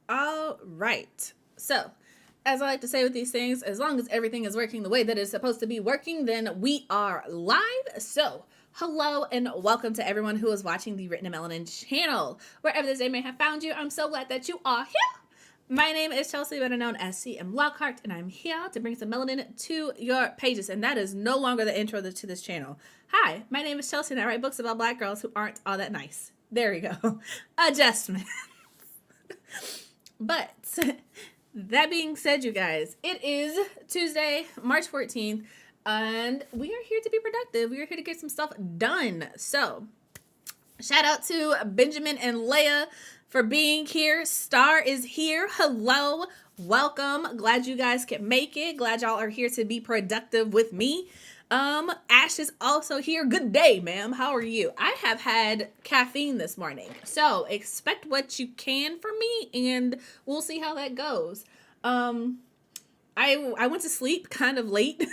All right. So, as I like to say with these things, as long as everything is working the way that it's supposed to be working, then we are live. So, hello and welcome to everyone who is watching the Written in Melanin channel. Wherever this day may have found you, I'm so glad that you are here. My name is Chelsea, better known as CM Lockhart, and I'm here to bring some melanin to your pages. And that is no longer the intro to this channel. Hi, my name is Chelsea, and I write books about black girls who aren't all that nice. There we go. Adjustment. But that being said, you guys, it is Tuesday, March 14th, and we are here to be productive. We are here to get some stuff done. So, shout out to Benjamin and Leia for being here. Star is here. Hello. Welcome. Glad you guys can make it. Glad y'all are here to be productive with me. Ash is also here. Good day, ma'am. How are you? I have had caffeine this morning, so expect what you can from me, and we'll see how that goes. I went to sleep kind of late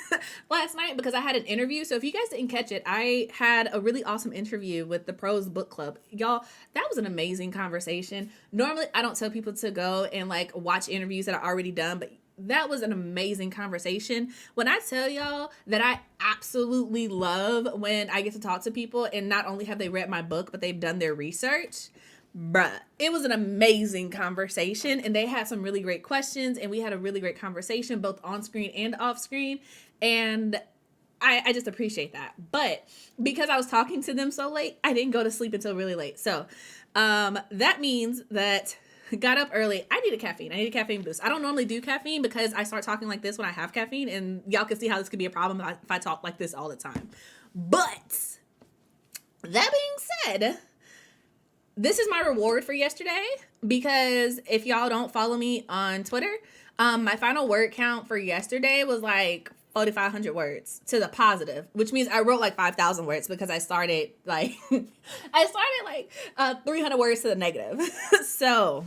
last night because I had an interview. So if you guys didn't catch it, I had a really awesome interview with the Pros Book Club. Y'all, that was an amazing conversation. Normally, I don't tell people to go and like watch interviews that are already done, but that was an amazing conversation. When I tell y'all that I absolutely love when I get to talk to people and not only have they read my book, but they've done their research, bruh, it was an amazing conversation, and they had some really great questions, and we had a really great conversation, both on screen and off screen, and I just appreciate that. But because I was talking to them so late, I didn't go to sleep until really late. So that means that got up early. I need a caffeine boost. I don't normally do caffeine because I start talking like this when I have caffeine, and y'all can see how this could be a problem if I talk like this all the time. But that being said, this is my reward for yesterday, because if y'all don't follow me on Twitter, my final word count for yesterday was like 4,500 words to the positive, which means I wrote like 5,000 words because I started like 300 words to the negative. So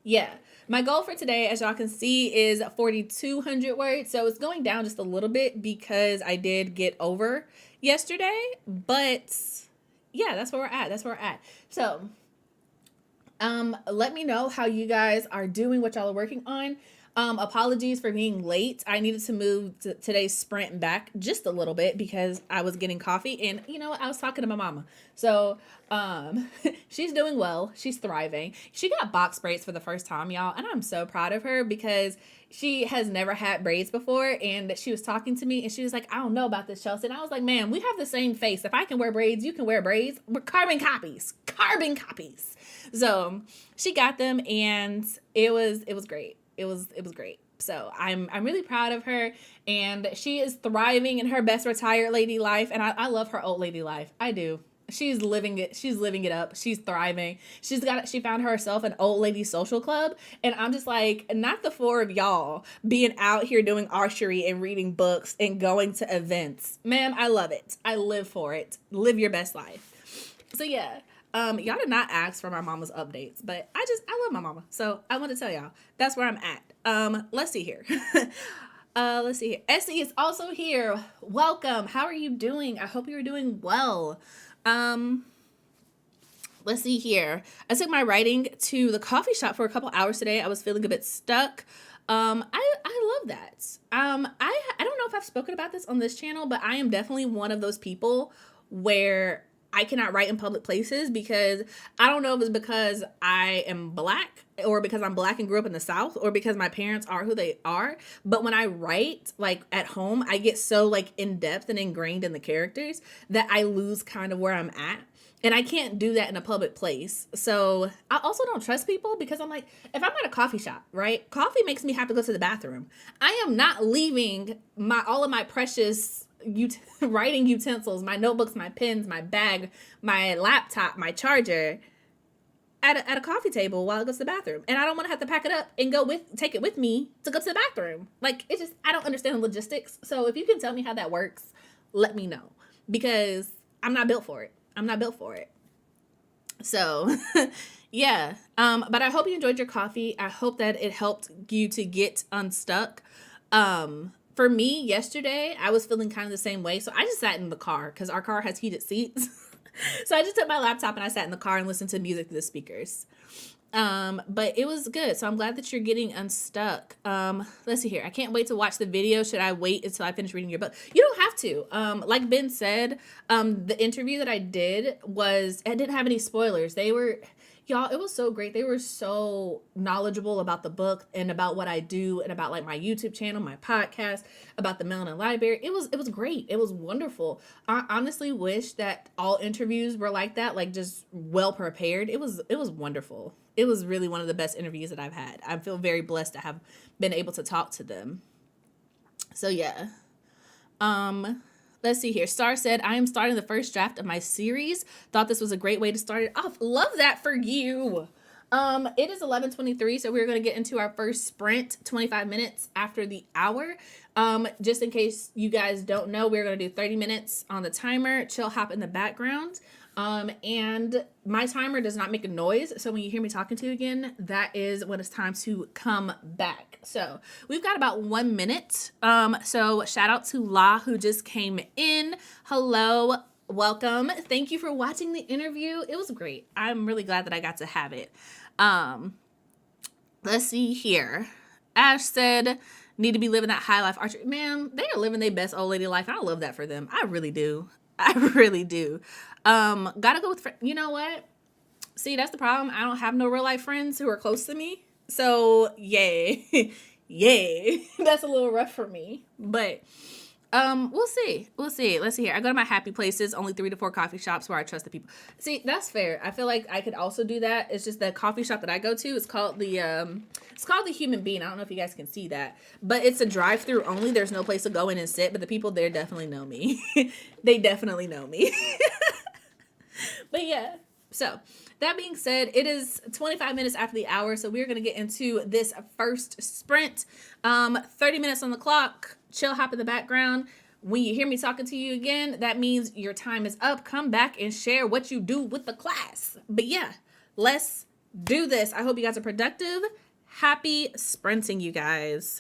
yeah, my goal for today, as y'all can see, is 4,200 words. So it's going down just a little bit because I did get over yesterday, but yeah, that's where we're at. So, let me know how you guys are doing, what y'all are working on. Apologies for being late. I needed to move today's sprint back just a little bit because I was getting coffee, and you know what? I was talking to my mama. So, she's doing well. She's thriving. She got box braids for the first time, y'all, and I'm so proud of her because she has never had braids before, and she was talking to me, and she was like, I don't know about this, Chelsea. And I was like, man, we have the same face. If I can wear braids, you can wear braids. We're carbon copies. So she got them, and it was great. It was great. So I'm really proud of her, and she is thriving in her best retired lady life. And I love her old lady life. I do. She's living it. She's living it up. She's thriving. She found herself an old lady social club. And I'm just like, not the four of y'all being out here doing archery and reading books and going to events. Ma'am, I love it. I live for it. Live your best life. So yeah. Y'all did not ask for my mama's updates, but I love my mama. So I want to tell y'all that's where I'm at. Let's see here. Essie is also here. Welcome. How are you doing? I hope you're doing well. Let's see here. I took my writing to the coffee shop for a couple hours today. I was feeling a bit stuck. I love that. I don't know if I've spoken about this on this channel, but I am definitely one of those people where I cannot write in public places because I don't know if it's because I am black or because I'm black and grew up in the South or because my parents are who they are. But when I write like at home, I get so like in depth and ingrained in the characters that I lose kind of where I'm at. And I can't do that in a public place. So I also don't trust people because I'm like, if I'm at a coffee shop, right? Coffee makes me have to go to the bathroom. I am not leaving all of my precious writing utensils, my notebooks, my pens, my bag, my laptop, my charger at a coffee table while I go to the bathroom. And I don't want to have to pack it up and take it with me to go to the bathroom. Like, I don't understand the logistics. So if you can tell me how that works, let me know, because I'm not built for it. So yeah. But I hope you enjoyed your coffee. I hope that it helped you to get unstuck. For me, yesterday, I was feeling kind of the same way. So I just sat in the car because our car has heated seats. So I just took my laptop and I sat in the car and listened to music through the speakers. But it was good. So I'm glad that you're getting unstuck. Let's see here. I can't wait to watch the video. Should I wait until I finish reading your book? You don't have to. Like Ben said, the interview that I did I didn't have any spoilers. Y'all, it was so great. They were so knowledgeable about the book and about what I do and about like my YouTube channel, my podcast, about the Melanin library. It was great. It was wonderful. I honestly wish that all interviews were like that, like just well prepared. It was wonderful. It was really one of the best interviews that I've had. I feel very blessed to have been able to talk to them. So yeah. Let's see here. Star said, I am starting the first draft of my series. Thought this was a great way to start it off. Love that for you. It is 11:23, so we're going to get into our first sprint 25 minutes after the hour. Just in case you guys don't know, we're going to do 30 minutes on the timer. Chill hop in the background. And my timer does not make a noise. So when you hear me talking to you again, that is when it's time to come back. So we've got about 1 minute. So shout out to La who just came in. Hello, welcome. Thank you for watching the interview. It was great. I'm really glad that I got to have it. Let's see here. Ash said, need to be living that high life archery. Man, they are living their best old lady life. I love that for them. I really do. I really do. Gotta go with, you know what? See, that's the problem. I don't have no real life friends who are close to me. So, yay. Yay. That's a little rough for me. But, we'll see. We'll see. Let's see here. I go to my happy places, only 3 to 4 coffee shops where I trust the people. See, that's fair. I feel like I could also do that. It's just the coffee shop that I go to. It's called the Human Bean. I don't know if you guys can see that, but it's a drive-through only. There's no place to go in and sit, but the people there definitely know me. They definitely know me. But yeah, so that being said, it is 25 minutes after the hour, so we're going to get into this first sprint. 30 minutes on the clock, chill hop in the background. When you hear me talking to you again, that means your time is up. Come back and share what you do with the class. But yeah, let's do this. I hope you guys are productive. Happy sprinting, you guys.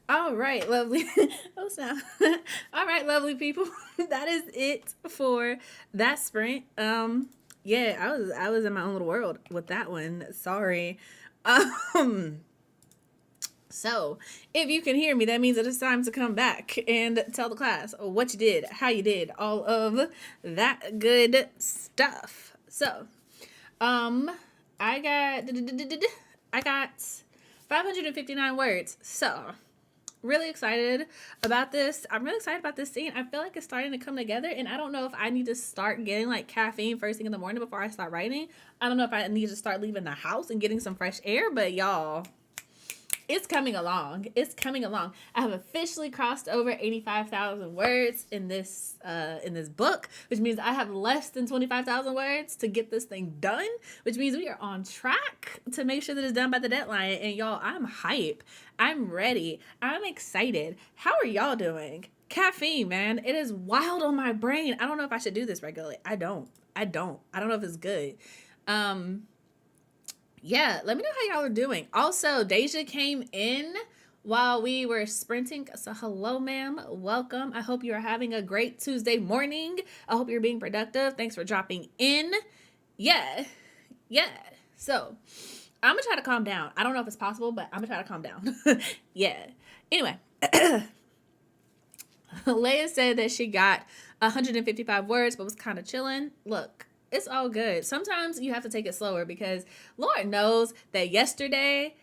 All right, lovely. Oh, snap. All right, lovely people. That is it for that sprint. Yeah, I was in my own little world with that one. Sorry. Um, so if you can hear me, that means that it's time to come back and tell the class what you did, how you did, all of that good stuff. So, um, I got 559 words. So really excited about this. I'm really excited about this scene. I feel like it's starting to come together, and I don't know if I need to start getting like caffeine first thing in the morning before I start writing. I don't know if I need to start leaving the house and getting some fresh air, but y'all, it's coming along. It's coming along. I have officially crossed over 85,000 words in this book, which means I have less than 25,000 words to get this thing done, which means we are on track to make sure that it's done by the deadline. And y'all, I'm hype. I'm ready. I'm excited. How are y'all doing? Caffeine, man. It is wild on my brain. I don't know if I should do this regularly. I don't know if it's good. Yeah, let me know how y'all are doing. Also, Deja came in while we were sprinting. So hello, ma'am. Welcome. I hope you are having a great Tuesday morning. I hope you're being productive. Thanks for dropping in. Yeah. So I'm going to try to calm down. I don't know if it's possible, but I'm going to try to calm down. Yeah. Anyway. Leia said that she got 155 words, but was kind of chilling. Look. It's all good. Sometimes you have to take it slower because Lord knows that yesterday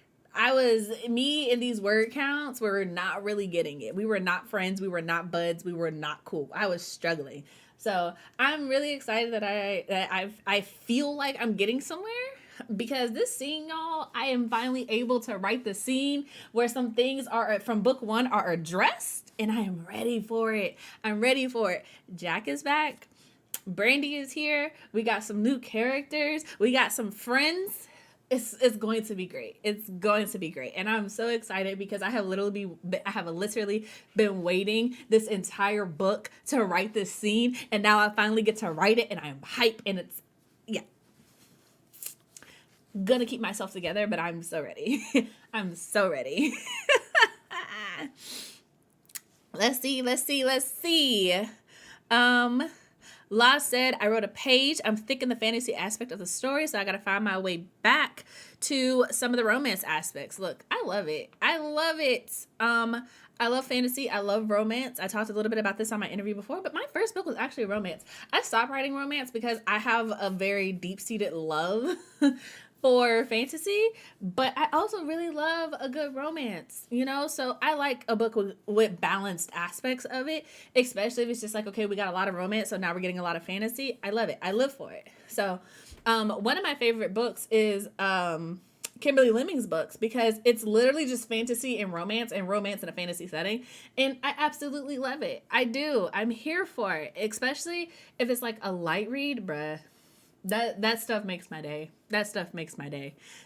me and these word counts were not really getting it. We were not friends. We were not buds. We were not cool. I was struggling. So I'm really excited that I feel like I'm getting somewhere because this scene, y'all, I am finally able to write the scene where some things are from book one are addressed, and I am ready for it. I'm ready for it. Jack is back. Brandy is here. We got some new characters. We got some friends. It's going to be great. It's going to be great. And I'm so excited because I have literally been waiting this entire book to write this scene. And now I finally get to write it and I'm hype. And it's, yeah. Gonna keep myself together, but I'm so ready. I'm so ready. Let's see. La said, I wrote a page. I'm thick in the fantasy aspect of the story, so I got to find my way back to some of the romance aspects. Look, I love it. I love fantasy. I love romance. I talked a little bit about this on my interview before, but my first book was actually romance. I stopped writing romance because I have a very deep-seated love for fantasy, but I also really love a good romance, so I like a book with balanced aspects of it, especially if it's just like, okay, we got a lot of romance, so now we're getting a lot of fantasy. I love it. I live for it. So one of my favorite books is Kimberly Lemming's books because it's literally just fantasy and romance in a fantasy setting, and I absolutely love it. I do. I'm here for it, especially if it's like a light read, bruh. That stuff makes my day.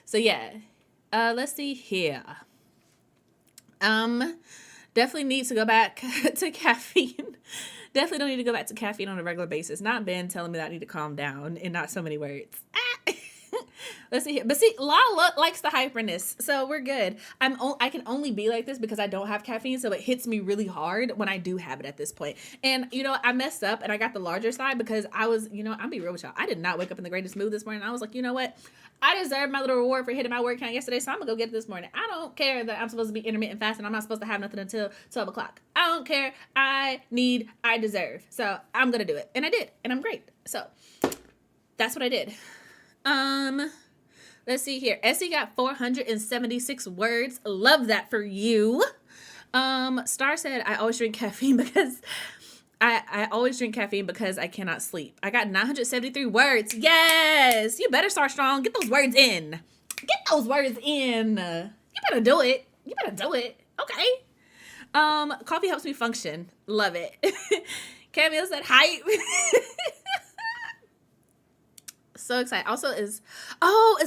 So yeah. Let's see here. Definitely need to go back to caffeine. Definitely don't need to go back to caffeine on a regular basis. Not Ben telling me that I need to calm down and not so many words. Let's see here. But see, Lala likes the hyperness, so we're good. I can only be like this because I don't have caffeine, so it hits me really hard when I do have it at this point. And, I messed up and I got the larger side because I was, I'll be real with y'all. I did not wake up in the greatest mood this morning. I was like, you know what? I deserve my little reward for hitting my word count yesterday, so I'm going to go get it this morning. I don't care that I'm supposed to be intermittent fasting. I'm not supposed to have nothing until 12 o'clock. I don't care. I deserve. So I'm going to do it. And I did. And I'm great. So that's what I did. Let's see here. Essie got 476 words. Love that for you. Star said, I always drink caffeine because I always drink caffeine because I cannot sleep. I got 973 words. Yes! You better start strong. Get those words in. You better do it. Okay. Coffee helps me function. Love it. Camille said, hype. So excited. Also it's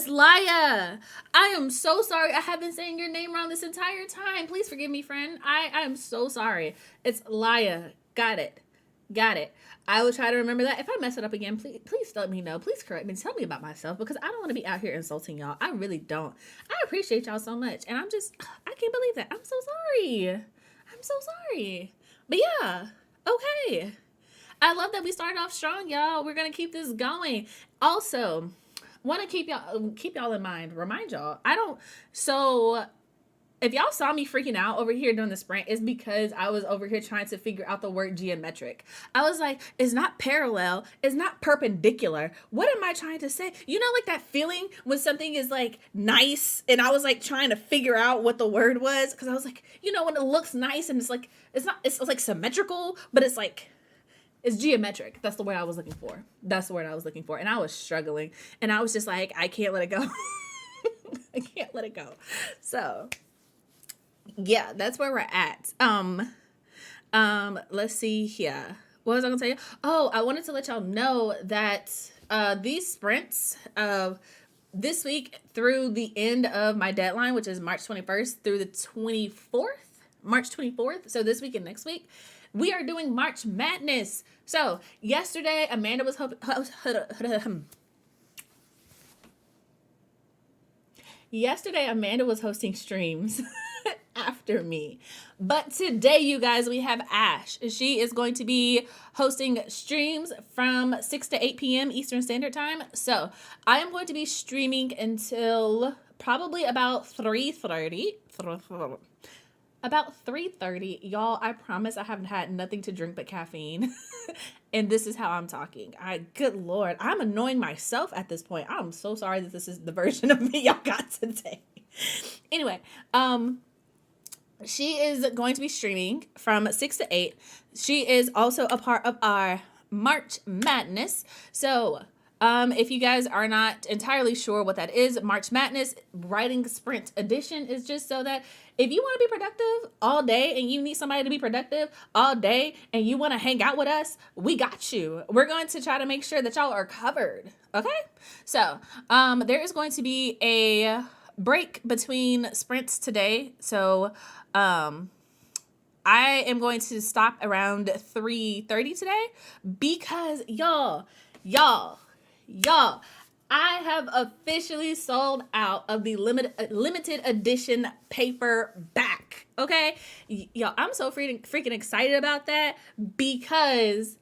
Laya. I am so sorry. I have been saying your name wrong this entire time. Please forgive me, friend. I am so sorry. It's Laya. Got it. I will try to remember that. If I mess it up again, please let me know. Please correct me. Tell me about myself because I don't want to be out here insulting y'all. I really don't. I appreciate y'all so much. And I can't believe that. I'm so sorry. I'm so sorry. But yeah, okay. I love that we started off strong, y'all. We're gonna keep this going. Also, want to keep y'all in mind. Remind y'all. So if y'all saw me freaking out over here during the sprint, it's because I was over here trying to figure out the word geometric. I was like, it's not parallel, it's not perpendicular. What am I trying to say? You know, like that feeling when something is like nice, and I was like trying to figure out what the word was, because I was like, you know, when it looks nice and it's like, it's like symmetrical, but it's like, it's geometric. That's the word I was looking for. That's the word I was looking for. And I was struggling, and I was just like, I can't let it go. I can't let it go. So yeah, that's where we're at. Let's see here. What was I gonna tell you? Oh, I wanted to let y'all know that these sprints this week through the end of my deadline, which is March 21st through the 24th, March 24th. So this week and next week, we are doing March Madness. So yesterday, Amanda was hosting streams after me. But today, you guys, we have Ash. She is going to be hosting streams from 6 to 8 p.m. Eastern Standard Time. So I am going to be streaming until probably about 3:30. About 3:30. Y'all, I promise I haven't had nothing to drink but caffeine. And this is how I'm talking. Good Lord, I'm annoying myself at this point. I'm so sorry that this is the version of me y'all got today. Anyway, she is going to be streaming from 6 to 8. She is also a part of our March Madness. So if you guys are not entirely sure what that is, March Madness Writing Sprint Edition is just so that if you want to be productive all day and you need somebody to be productive all day and you want to hang out with us, we got you. We're going to try to make sure that y'all are covered. Okay? So there is going to be a break between sprints today. So I am going to stop around 3:30 today because y'all, I have officially sold out of the limited edition paperback. Okay, y'all, I'm so freaking excited about that because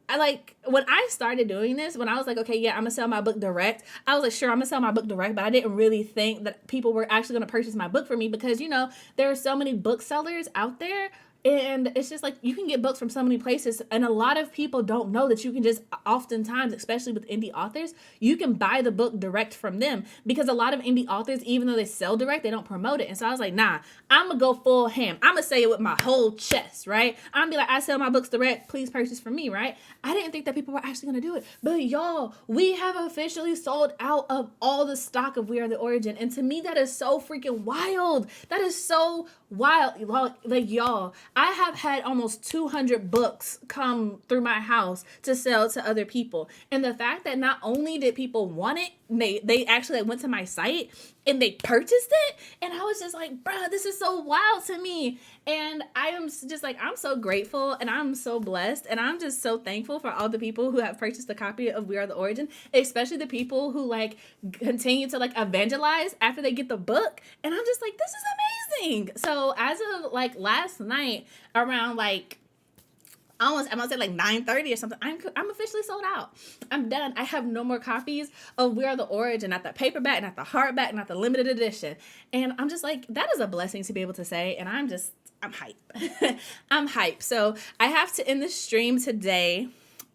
when I started doing this, when I was like, okay, yeah, I'm gonna sell my book direct, I was like, sure, I'm gonna sell my book direct, but I didn't really think that people were actually gonna purchase my book for me because, you know, there are so many booksellers out there. And it's just like you can get books from so many places. And a lot of people don't know that you can just oftentimes, especially with indie authors, you can buy the book direct from them because a lot of indie authors, even though they sell direct, they don't promote it. And so I was like, nah, I'm going to go full ham. I'm going to say it with my whole chest, right? I'm going to be like, I sell my books direct. Please purchase from me, right? I didn't think that people were actually going to do it. But y'all, we have officially sold out of all the stock of We Are the Origin. And to me, that is so freaking wild. That is so wild. Like, y'all, I have had almost 200 books come through my house to sell to other people. And the fact that not only did people want it, they actually went to my site and they purchased it. And I was just like, bruh, this is so wild to me. And I am just like, I'm so grateful and I'm so blessed. And I'm just so thankful for all the people who have purchased a copy of We Are the Origin, especially the people who like continue to like evangelize after they get the book. And I'm just like, this is amazing. So as of like last night around like, I'm gonna say like 9:30 or something, I'm officially sold out. I'm done. I have no more copies of We Are the Origin, not the paperback, not the hardback, not the limited edition. And I'm just like, that is a blessing to be able to say. And I'm hype. I'm hype. So I have to end the stream today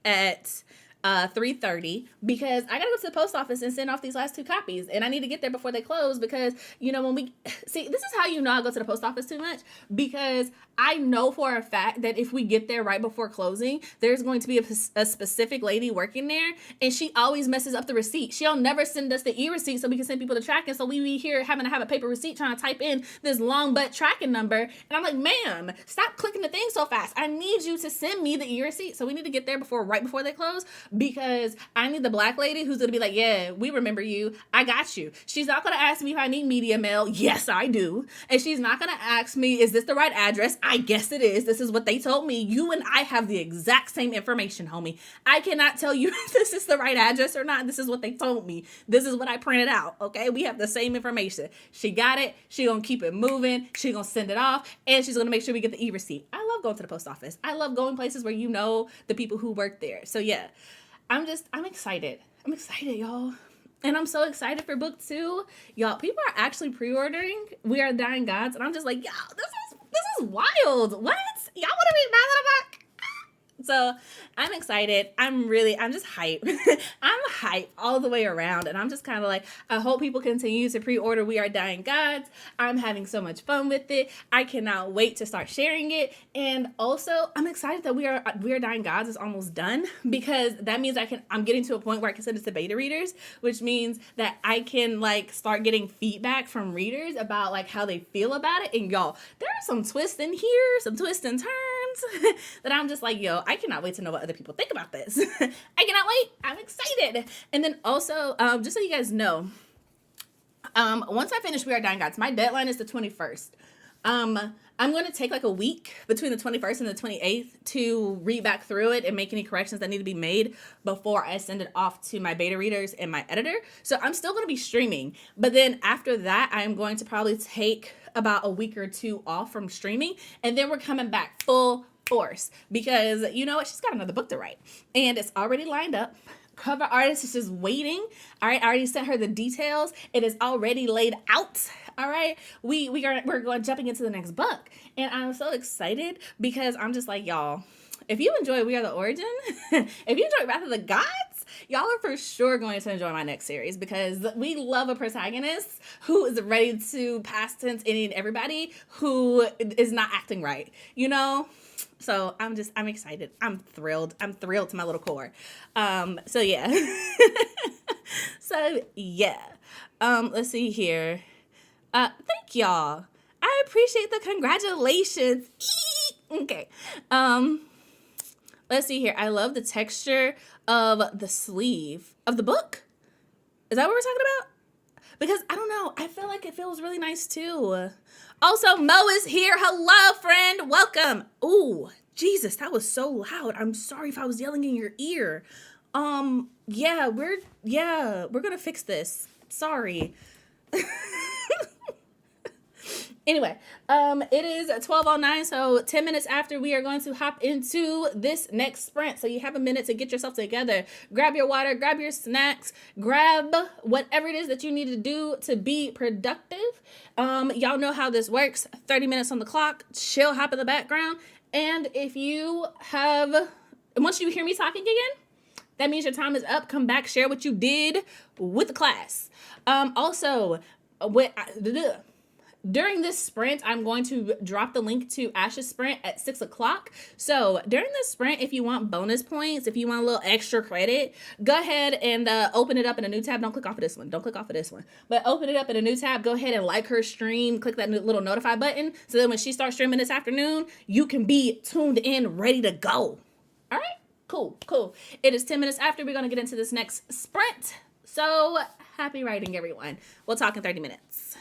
at 3:30 because I gotta go to the post office and send off these last 2 copies, and I need to get there before they close because, you know, when we see, this is how you know I go to the post office too much, because I know for a fact that if we get there right before closing, there's going to be a specific lady working there, and she always messes up the receipt. She'll never send us the e-receipt so we can send people to tracking, so we be here having to have a paper receipt trying to type in this long butt tracking number, and I'm like, ma'am, stop clicking the thing so fast. I need you to send me the e-receipt, so we need to get there right before they close. because I need the black lady who's gonna be like, yeah, we remember you. I got you. She's not gonna ask me if I need media mail. Yes, I do. And she's not gonna ask me, is this the right address? I guess it is. This is what they told me. You and I have the exact same information, homie. I cannot tell you if this is the right address or not. This is what they told me. This is what I printed out. Okay, we have the same information. She got it. She gonna keep it moving. She gonna send it off, and she's gonna make sure we get the e-receipt. I love going to the post office. I love going places where you know the people who work there. So yeah, I'm excited. I'm excited, y'all. And I'm so excited for book 2. Y'all, people are actually pre-ordering We Are Dying Gods, and I'm just like, y'all, this is wild. What? Y'all want to read my little book? So I'm excited. I'm just hype. I'm hype all the way around. And I'm just kind of like, I hope people continue to pre-order We Are Dying Gods. I'm having so much fun with it. I cannot wait to start sharing it. And also, I'm excited that We Are Dying Gods is almost done, because that means I'm getting to a point where I can send it to beta readers, which means that I can like start getting feedback from readers about like how they feel about it. And y'all, there are some twists in here, some twists and turns that I'm just like, yo, I cannot wait to know what other people think about this. I cannot wait. I'm excited. And then also, just so you guys know, once I finish We Are Dying Gods, my deadline is the 21st. I'm going to take like a week between the 21st and the 28th to read back through it and make any corrections that need to be made before I send it off to my beta readers and my editor. So I'm still going to be streaming. But then after that, I'm going to probably take about a week or 2 off from streaming. And then we're coming back full force, because you know what? She's got another book to write. And it's already lined up. Cover artist is just waiting. All right, I already sent her the details. It is already laid out. All right, we're going jumping into the next book, and I'm so excited because I'm just like, y'all, if you enjoy We Are the Origin, if you enjoy Wrath of the Gods, y'all are for sure going to enjoy my next series, because we love a protagonist who is ready to past tense any and everybody who is not acting right, you know? So I'm excited. I'm thrilled. I'm thrilled to my little core. So yeah. So yeah. Let's see here. Thank y'all. I appreciate the congratulations. Okay. Let's see here. I love the texture of the sleeve of the book. Is that what we're talking about? Because I don't know. I feel like it feels really nice too. Also, Mo is here. Hello, friend. Welcome. Ooh, Jesus, that was so loud. I'm sorry if I was yelling in your ear. Yeah, we're gonna fix this. Sorry. Anyway, it is 12:09, so 10 minutes after we are going to hop into this next sprint. So you have a minute to get yourself together. Grab your water, grab your snacks, grab whatever it is that you need to do to be productive. Y'all know how this works. 30 minutes on the clock, chill, hop in the background. And if you once you hear me talking again, that means your time is up. Come back, share what you did with the class. Also, during this sprint, I'm going to drop the link to Ash's sprint at 6 o'clock. So during this sprint, if you want bonus points, if you want a little extra credit, go ahead and open it up in a new tab. Don't click off of this one. Don't click off of this one. But open it up in a new tab. Go ahead and like her stream. Click that little notify button. So then when she starts streaming this afternoon, you can be tuned in, ready to go. All right? Cool. It is 10 minutes after. We're going to get into this next sprint. So happy writing, everyone. We'll talk in 30 minutes.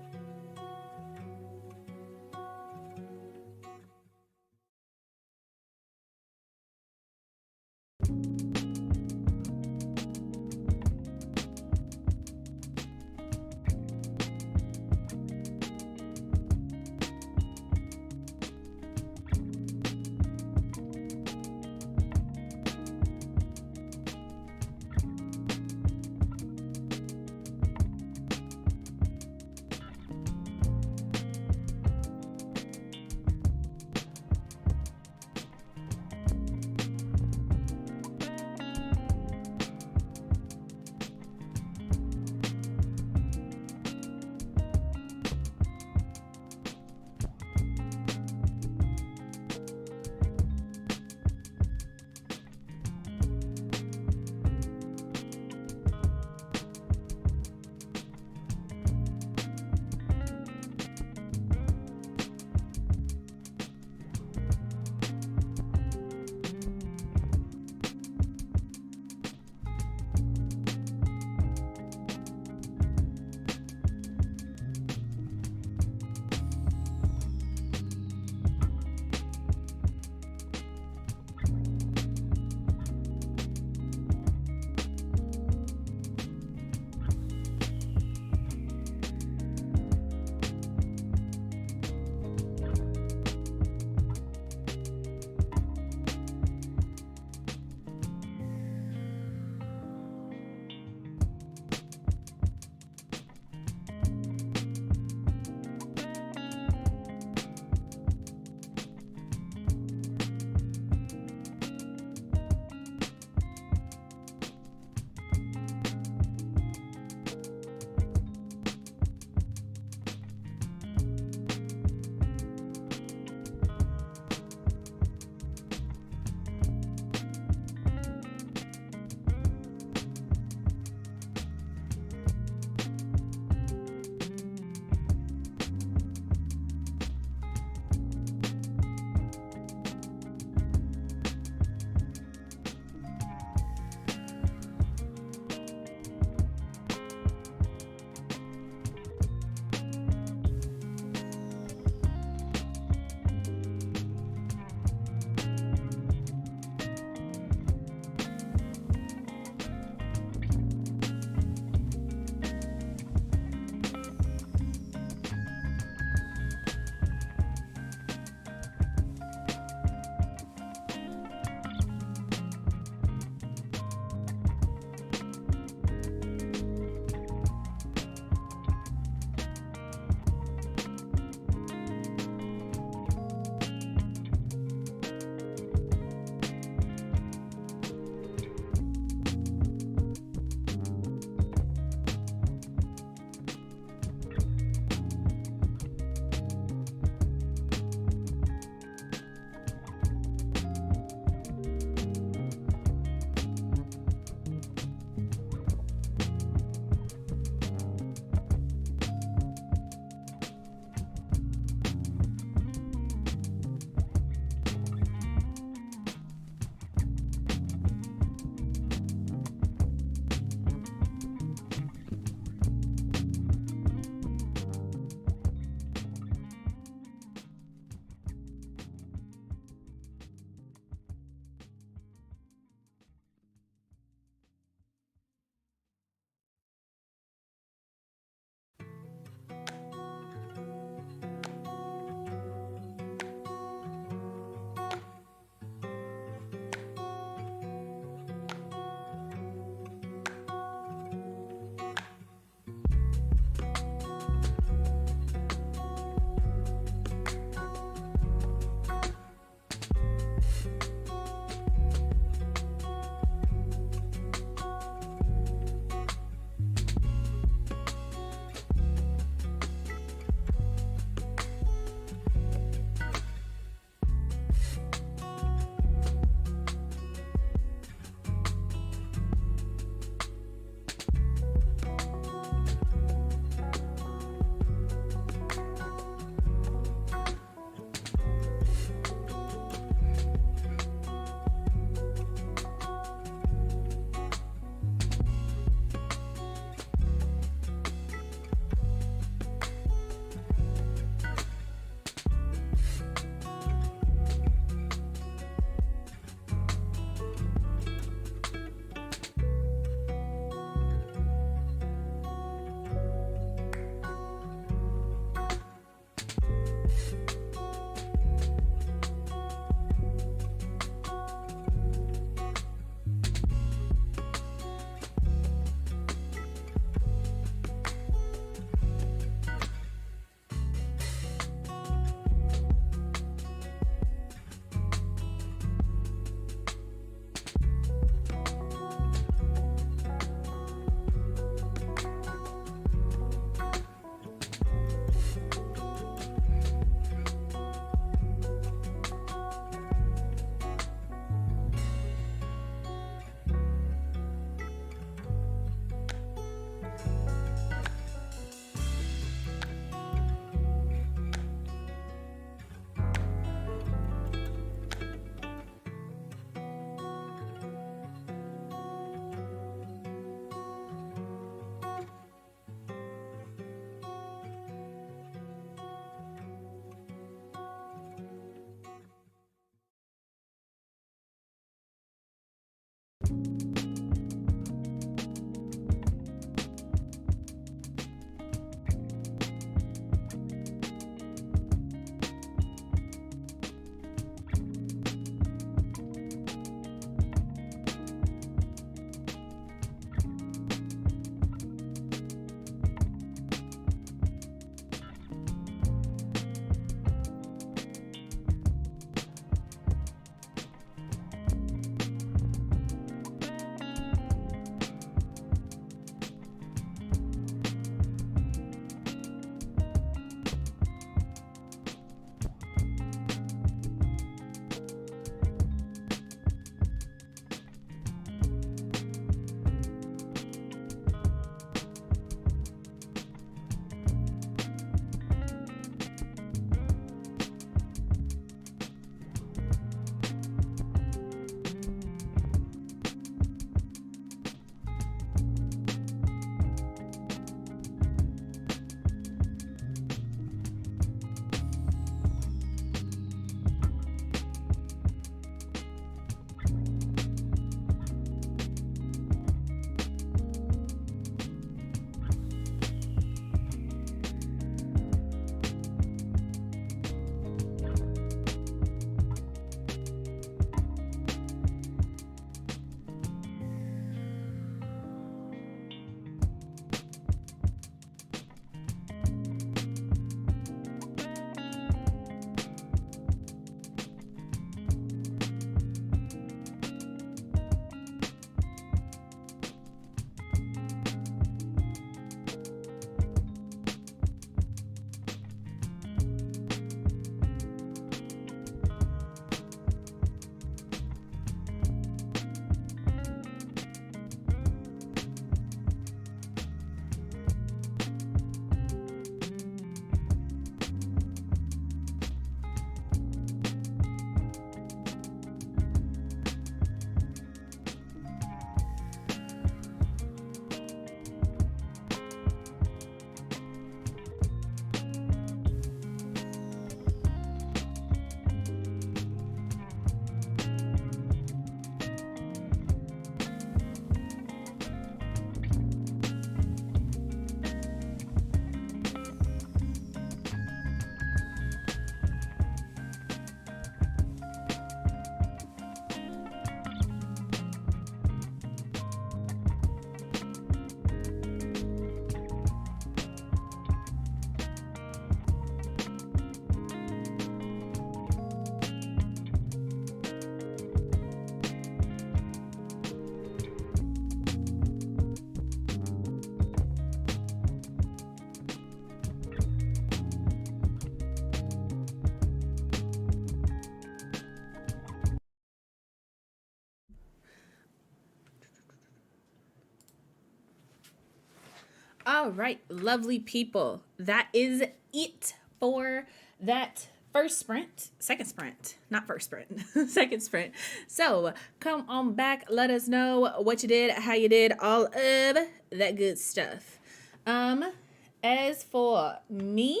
All right, lovely people. That is it for that first sprint, second sprint, not first sprint, second sprint. So come on back. Let us know what you did, how you did, all of that good stuff. As for me,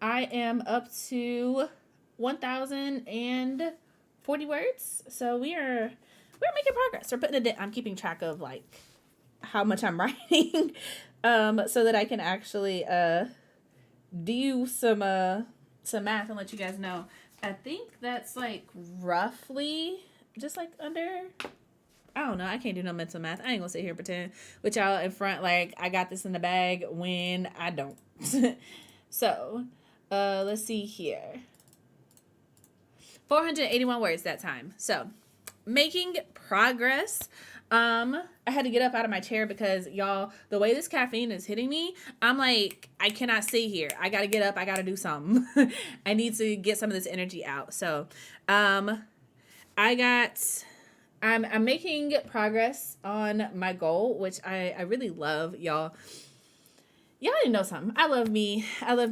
I am up to 1,040 words. So we're making progress. We're putting it. I'm keeping track of like how much I'm writing, so that I can actually do some math and let you guys know. I think that's like roughly just like under. I don't know. I can't do no mental math. I ain't gonna sit here and pretend with y'all in front like I got this in the bag when I don't. So, let's see here. 481 words that time. So, making progress. I had to get up out of my chair because y'all, the way this caffeine is hitting me, I'm like, I cannot sit here. I gotta get up. I gotta do something. I need to get some of this energy out. So, I'm making progress on my goal, which I really love, y'all. Y'all didn't know something. I love me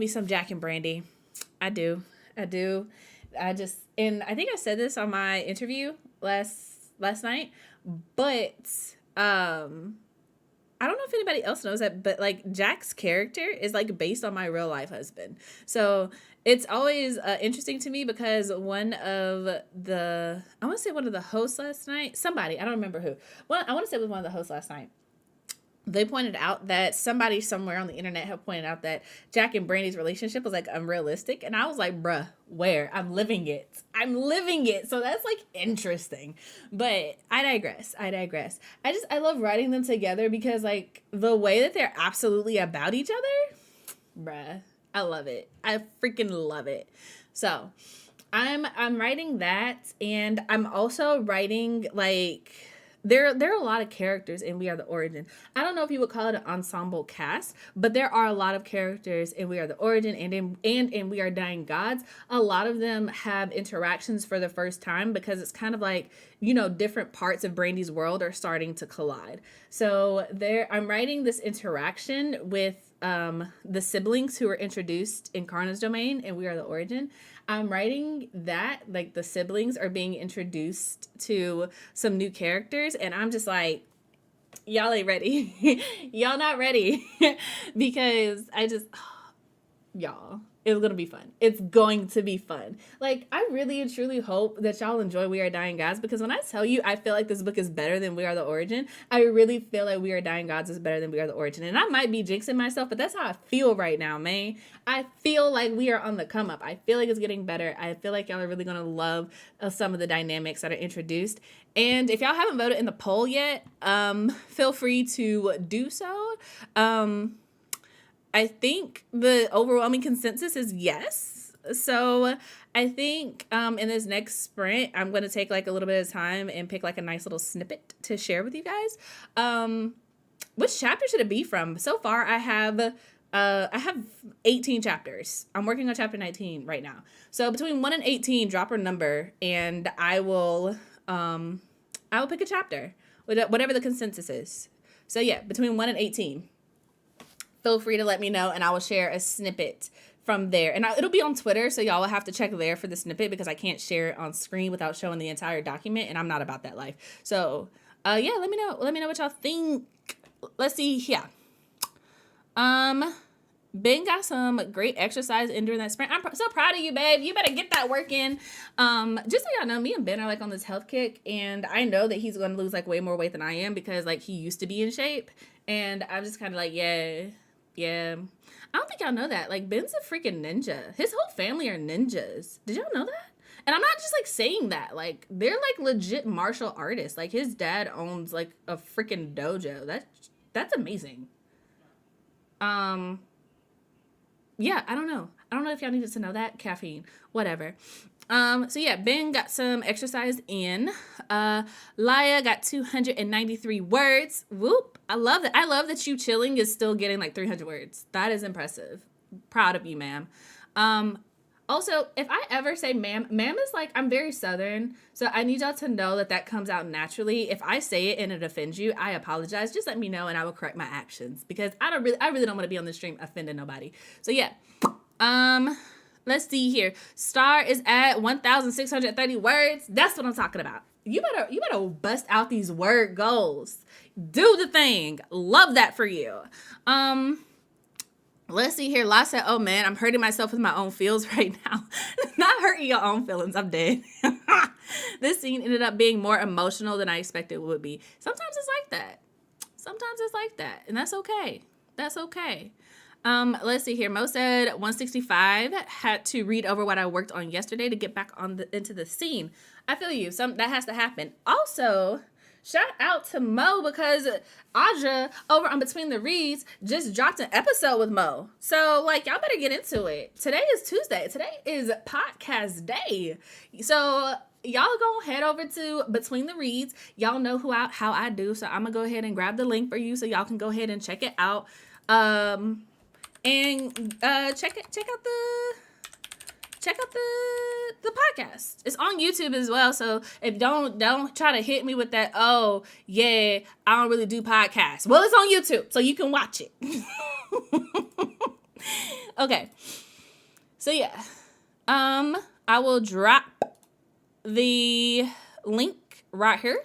some Jack and Brandy. I do. And I think I said this on my interview last night, but I don't know if anybody else knows that, but like Jack's character is like based on my real life husband. So it's always interesting to me because one of the hosts last night, somebody, I don't remember who. Well, I want to say it was one of the hosts last night. They pointed out that somebody somewhere on the internet had pointed out that Jack and Brandy's relationship was like unrealistic. And I was like, bruh, where? I'm living it. So that's like interesting. But I digress. I love writing them together because like the way that they're absolutely about each other, bruh, I love it. I freaking love it. So I'm writing that, and I'm also writing like there are a lot of characters in We Are the Origin. I don't know if you would call it an ensemble cast, but there are a lot of characters in We Are the Origin and in We Are Dying Gods. A lot of them have interactions for the first time because it's kind of like, you know, different parts of Brandy's world are starting to collide. So I'm writing this interaction with the siblings who were introduced in Karna's domain and We Are the Origin. I'm writing that, like, the siblings are being introduced to some new characters, and I'm just like, y'all ain't ready. Y'all not ready. Because y'all, it's going to be fun. It's going to be fun. Like, I really and truly hope that y'all enjoy We Are Dying Gods, because when I tell you I feel like this book is better than We Are the Origin, I really feel like We Are Dying Gods is better than We Are the Origin. And I might be jinxing myself, but that's how I feel right now, man. I feel like we are on the come up. I feel like it's getting better. I feel like y'all are really going to love some of the dynamics that are introduced. And if y'all haven't voted in the poll yet, feel free to do so. I think the overwhelming consensus is yes. So I think in this next sprint, I'm going to take like a little bit of time and pick like a nice little snippet to share with you guys. Which chapter should it be from? So far, I have 18 chapters. I'm working on chapter 19 right now. So between 1 and 18, drop a number, and I will pick a chapter, whatever the consensus is. So yeah, between 1 and 18. Feel free to let me know, and I will share a snippet from there. And it'll be on Twitter, so y'all will have to check there for the snippet because I can't share it on screen without showing the entire document, and I'm not about that life. So, yeah, let me know. Let me know what y'all think. Let's see here. Ben got some great exercise in during that sprint. I'm so proud of you, babe. You better get that work in. Just so y'all know, me and Ben are like on this health kick, and I know that he's going to lose like way more weight than I am because like he used to be in shape, and I'm just kind of like, yeah. I don't think y'all know that. Like, Ben's a freaking ninja. His whole family are ninjas. Did y'all know that? And I'm not just like saying that. Like, they're like legit martial artists. Like, his dad owns like a freaking dojo. That's amazing. Yeah, I don't know. I don't know if y'all needed to know that. Caffeine, whatever. So yeah, Ben got some exercise in. Laya got 293 words. Whoop. I love that. I love that you chilling is still getting like 300 words. That is impressive. Proud of you, ma'am. Also, if I ever say ma'am is like, I'm very Southern, so I need y'all to know that comes out naturally. If I say it and it offends you, I apologize. Just let me know and I will correct my actions because I really don't want to be on the stream offending nobody. So yeah. Let's see here. Star is at 1,630 words. That's what I'm talking about. You better bust out these word goals. Do the thing. Love that for you. Let's see here. La said, oh man, I'm hurting myself with my own feels right now. Not hurting your own feelings. I'm dead. This scene ended up being more emotional than I expected it would be. Sometimes it's like that. And that's okay. Let's see here. Mo said 165 had to read over what I worked on yesterday to get back into the scene. I feel you. That has to happen. Also, shout out to Mo because Audra over on Between the Reads just dropped an episode with Mo. So, like, y'all better get into it. Today is Tuesday. Today is podcast day. So, y'all go head over to Between the Reads. Y'all know how I do. So, I'm going to go ahead and grab the link for you so y'all can go ahead and check it out. And check out the podcast. It's on YouTube as well. So if don't try to hit me with that, oh yeah, I don't really do podcasts. Well, it's on YouTube, so you can watch it. Okay. So yeah. I will drop the link right here.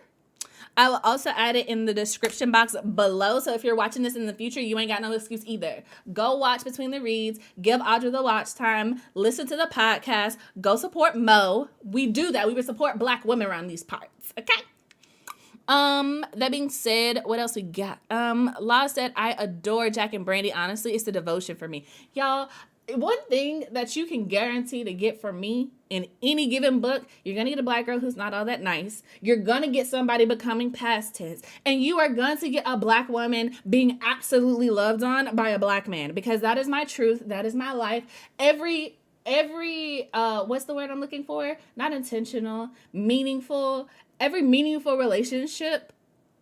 I will also add it in the description box below. So if you're watching this in the future, you ain't got no excuse either. Go watch Between the Reads. Give Audra the watch time. Listen to the podcast. Go support Mo. We do that. We would support Black women around these parts. Okay? That being said, what else we got? Law said, I adore Jack and Brandy. Honestly, it's the devotion for me. Y'all, one thing that you can guarantee to get from me in any given book, you're going to get a Black girl who's not all that nice. You're going to get somebody becoming past tense. And you are going to get a Black woman being absolutely loved on by a Black man. Because that is my truth. That is my life. Every what's the word I'm looking for? Not intentional, meaningful. Every meaningful relationship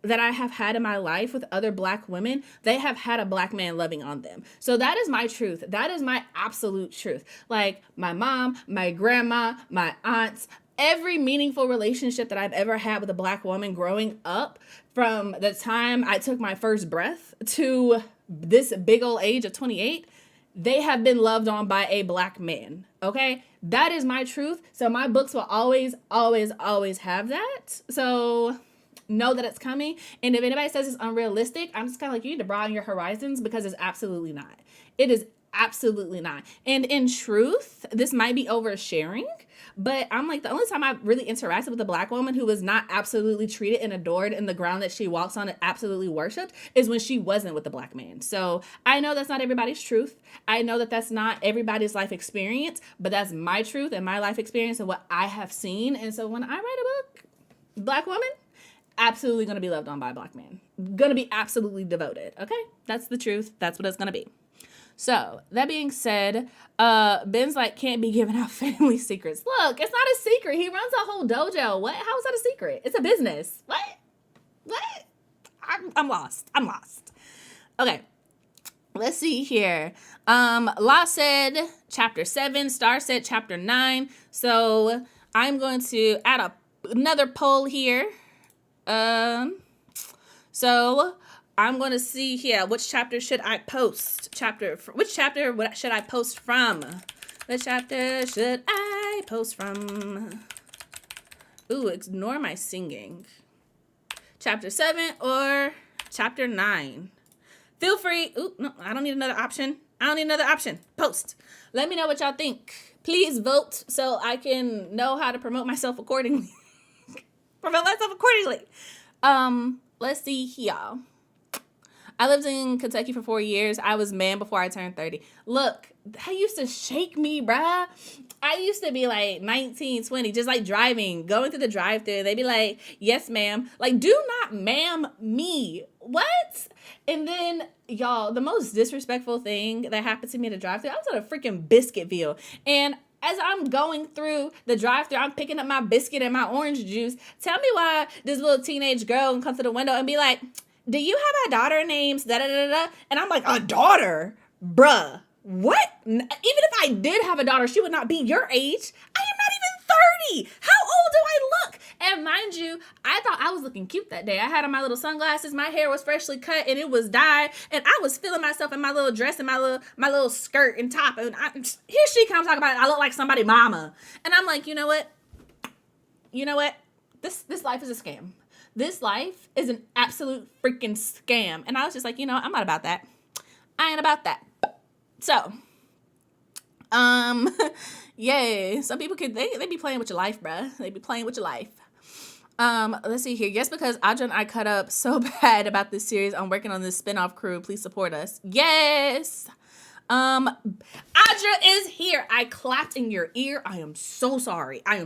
that I have had in my life with other Black women, they have had a Black man loving on them. So that is my truth. That is my absolute truth. Like my mom, my grandma, my aunts, every meaningful relationship that I've ever had with a Black woman growing up, from the time I took my first breath to this big old age of 28, they have been loved on by a Black man. Okay? That is my truth. So my books will always, always, always have that. So know that it's coming. And if anybody says it's unrealistic, I'm just kind of like, you need to broaden your horizons, because it's absolutely not. It is absolutely not. And in truth, this might be oversharing, but I'm like, the only time I really interacted with a Black woman who was not absolutely treated and adored in the ground that she walks on and absolutely worshipped is when she wasn't with a Black man. So I know that's not everybody's truth. I know that that's not everybody's life experience, but that's my truth and my life experience and what I have seen. And so when I write a book, Black woman, absolutely going to be loved on by a Black man. Going to be absolutely devoted. Okay? That's the truth. That's what it's going to be. So, that being said, Ben's like, can't be giving out family secrets. Look, it's not a secret. He runs a whole dojo. What? How is that a secret? It's a business. What? I'm lost. Okay. Let's see here. La said chapter 7. Star said chapter 9. So, I'm going to add another poll here. So I'm going to see here, which chapter should I post? Which chapter should I post from? Which chapter should I post from? Ooh, ignore my singing. Chapter 7 or chapter 9? Feel free. Ooh, no, I don't need another option. Post. Let me know what y'all think. Please vote so I can know how to promote myself accordingly. Let's see here. I lived in Kentucky for 4 years. I was man before I turned 30. Look, that used to shake me, bruh. I used to be like 19, 20, just like driving, going through the drive-thru. They'd be like, yes, ma'am. Like, do not ma'am me. What? And then, y'all, the most disrespectful thing that happened to me at a drive-thru, I was at a freaking Biscuitville. And as I'm going through the drive-thru, I'm picking up my biscuit and my orange juice. Tell me why this little teenage girl can come to the window and be like, do you have a daughter named da-da-da-da? And I'm like, a daughter? Bruh. What? Even if I did have a daughter, she would not be your age. I am not even 30. How old do I look? And mind you, I thought I was looking cute that day. I had on my little sunglasses. My hair was freshly cut and it was dyed. And I was feeling myself in my little dress and my little skirt and top. And here she comes talking about I look like somebody's mama. And I'm like, you know what? This life is a scam. This life is an absolute freaking scam. And I was just like, I'm not about that. I ain't about that. So, yeah, some people they be playing with your life, bruh. They be playing with your life. Let's see here. Yes, because Audra and I cut up so bad about this series. I'm working on this spinoff crew. Please support us. Yes. Audra is here. I clapped in your ear. I am so sorry. I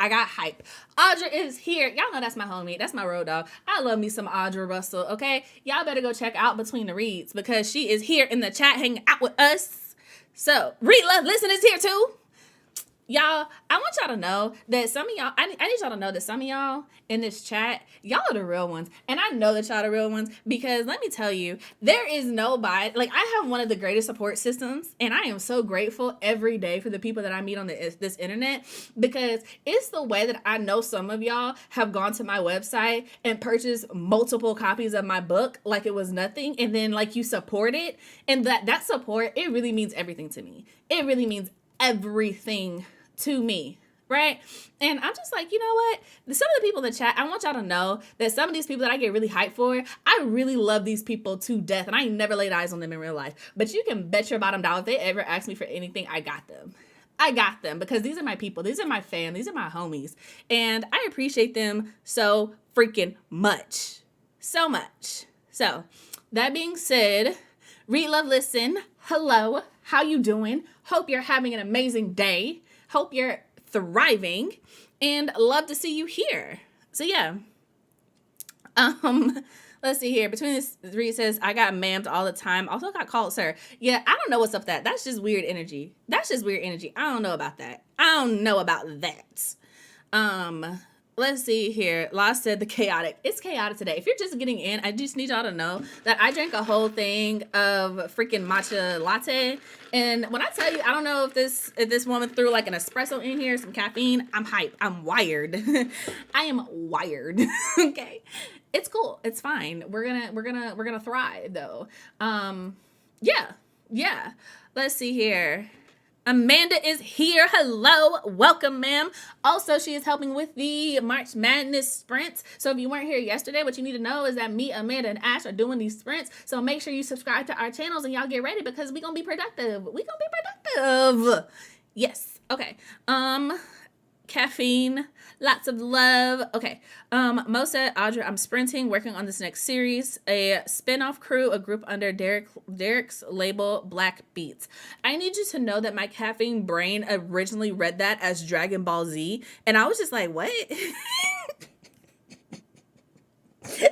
got hype. Audra is here. Y'all know that's my homie. That's my road dog. I love me some Audra Russell, okay? Y'all better go check out Between the Reads because she is here in the chat hanging out with us. So, Read Love Listen is here too. Y'all, I want y'all to know that some of y'all, I need y'all to know that some of y'all in this chat, y'all are the real ones. And I know that y'all are the real ones because let me tell you, there is nobody, like I have one of the greatest support systems and I am so grateful every day for the people that I meet on this internet because it's the way that I know some of y'all have gone to my website and purchased multiple copies of my book like it was nothing. And then like you support it and that support, it really means everything to me. It really means everything to me. right? And I'm just like, you know what? Some of the people in the chat, I want y'all to know that some of these people that I get really hyped for, I really love these people to death, and I ain't never laid eyes on them in real life. But you can bet your bottom dollar if they ever ask me for anything, I got them. I got them because these are my people. These are my fam. These are my homies. And I appreciate them so freaking much. So much. So, that being said, read, love, listen. Hello. How you doing? Hope you're having an amazing day. Hope you're thriving. And love to see you here. So, yeah. Let's see here. Between this, Reed says, I got ma'amed all the time. Also got called sir. Yeah, I don't know what's up with that. That's just weird energy. That's just weird energy. I don't know about that. I don't know about that. Let's see here. La said the chaotic. It's chaotic today. If you're just getting in, I just need y'all to know that I drank a whole thing of freaking matcha latte. And when I tell you, I don't know if this woman threw like an espresso in here, some caffeine. I'm hyped. I'm wired. I am wired. Okay. It's cool. It's fine. We're gonna thrive though. Yeah. Let's see here. Amanda is here. Hello. Welcome, ma'am. Also, she is helping with the March Madness sprints. So if you weren't here yesterday, what you need to know is that me, Amanda, and Ash are doing these sprints. So make sure you subscribe to our channels and y'all get ready because we're going to be productive. Yes. Okay. Caffeine, lots of love. Okay. Mo said, Audra, I'm sprinting, working on this next series, a spin-off crew, a group under Derek's label, Black Beats. I need you to know that my caffeine brain originally read that as Dragon Ball Z, and I was just like, what? I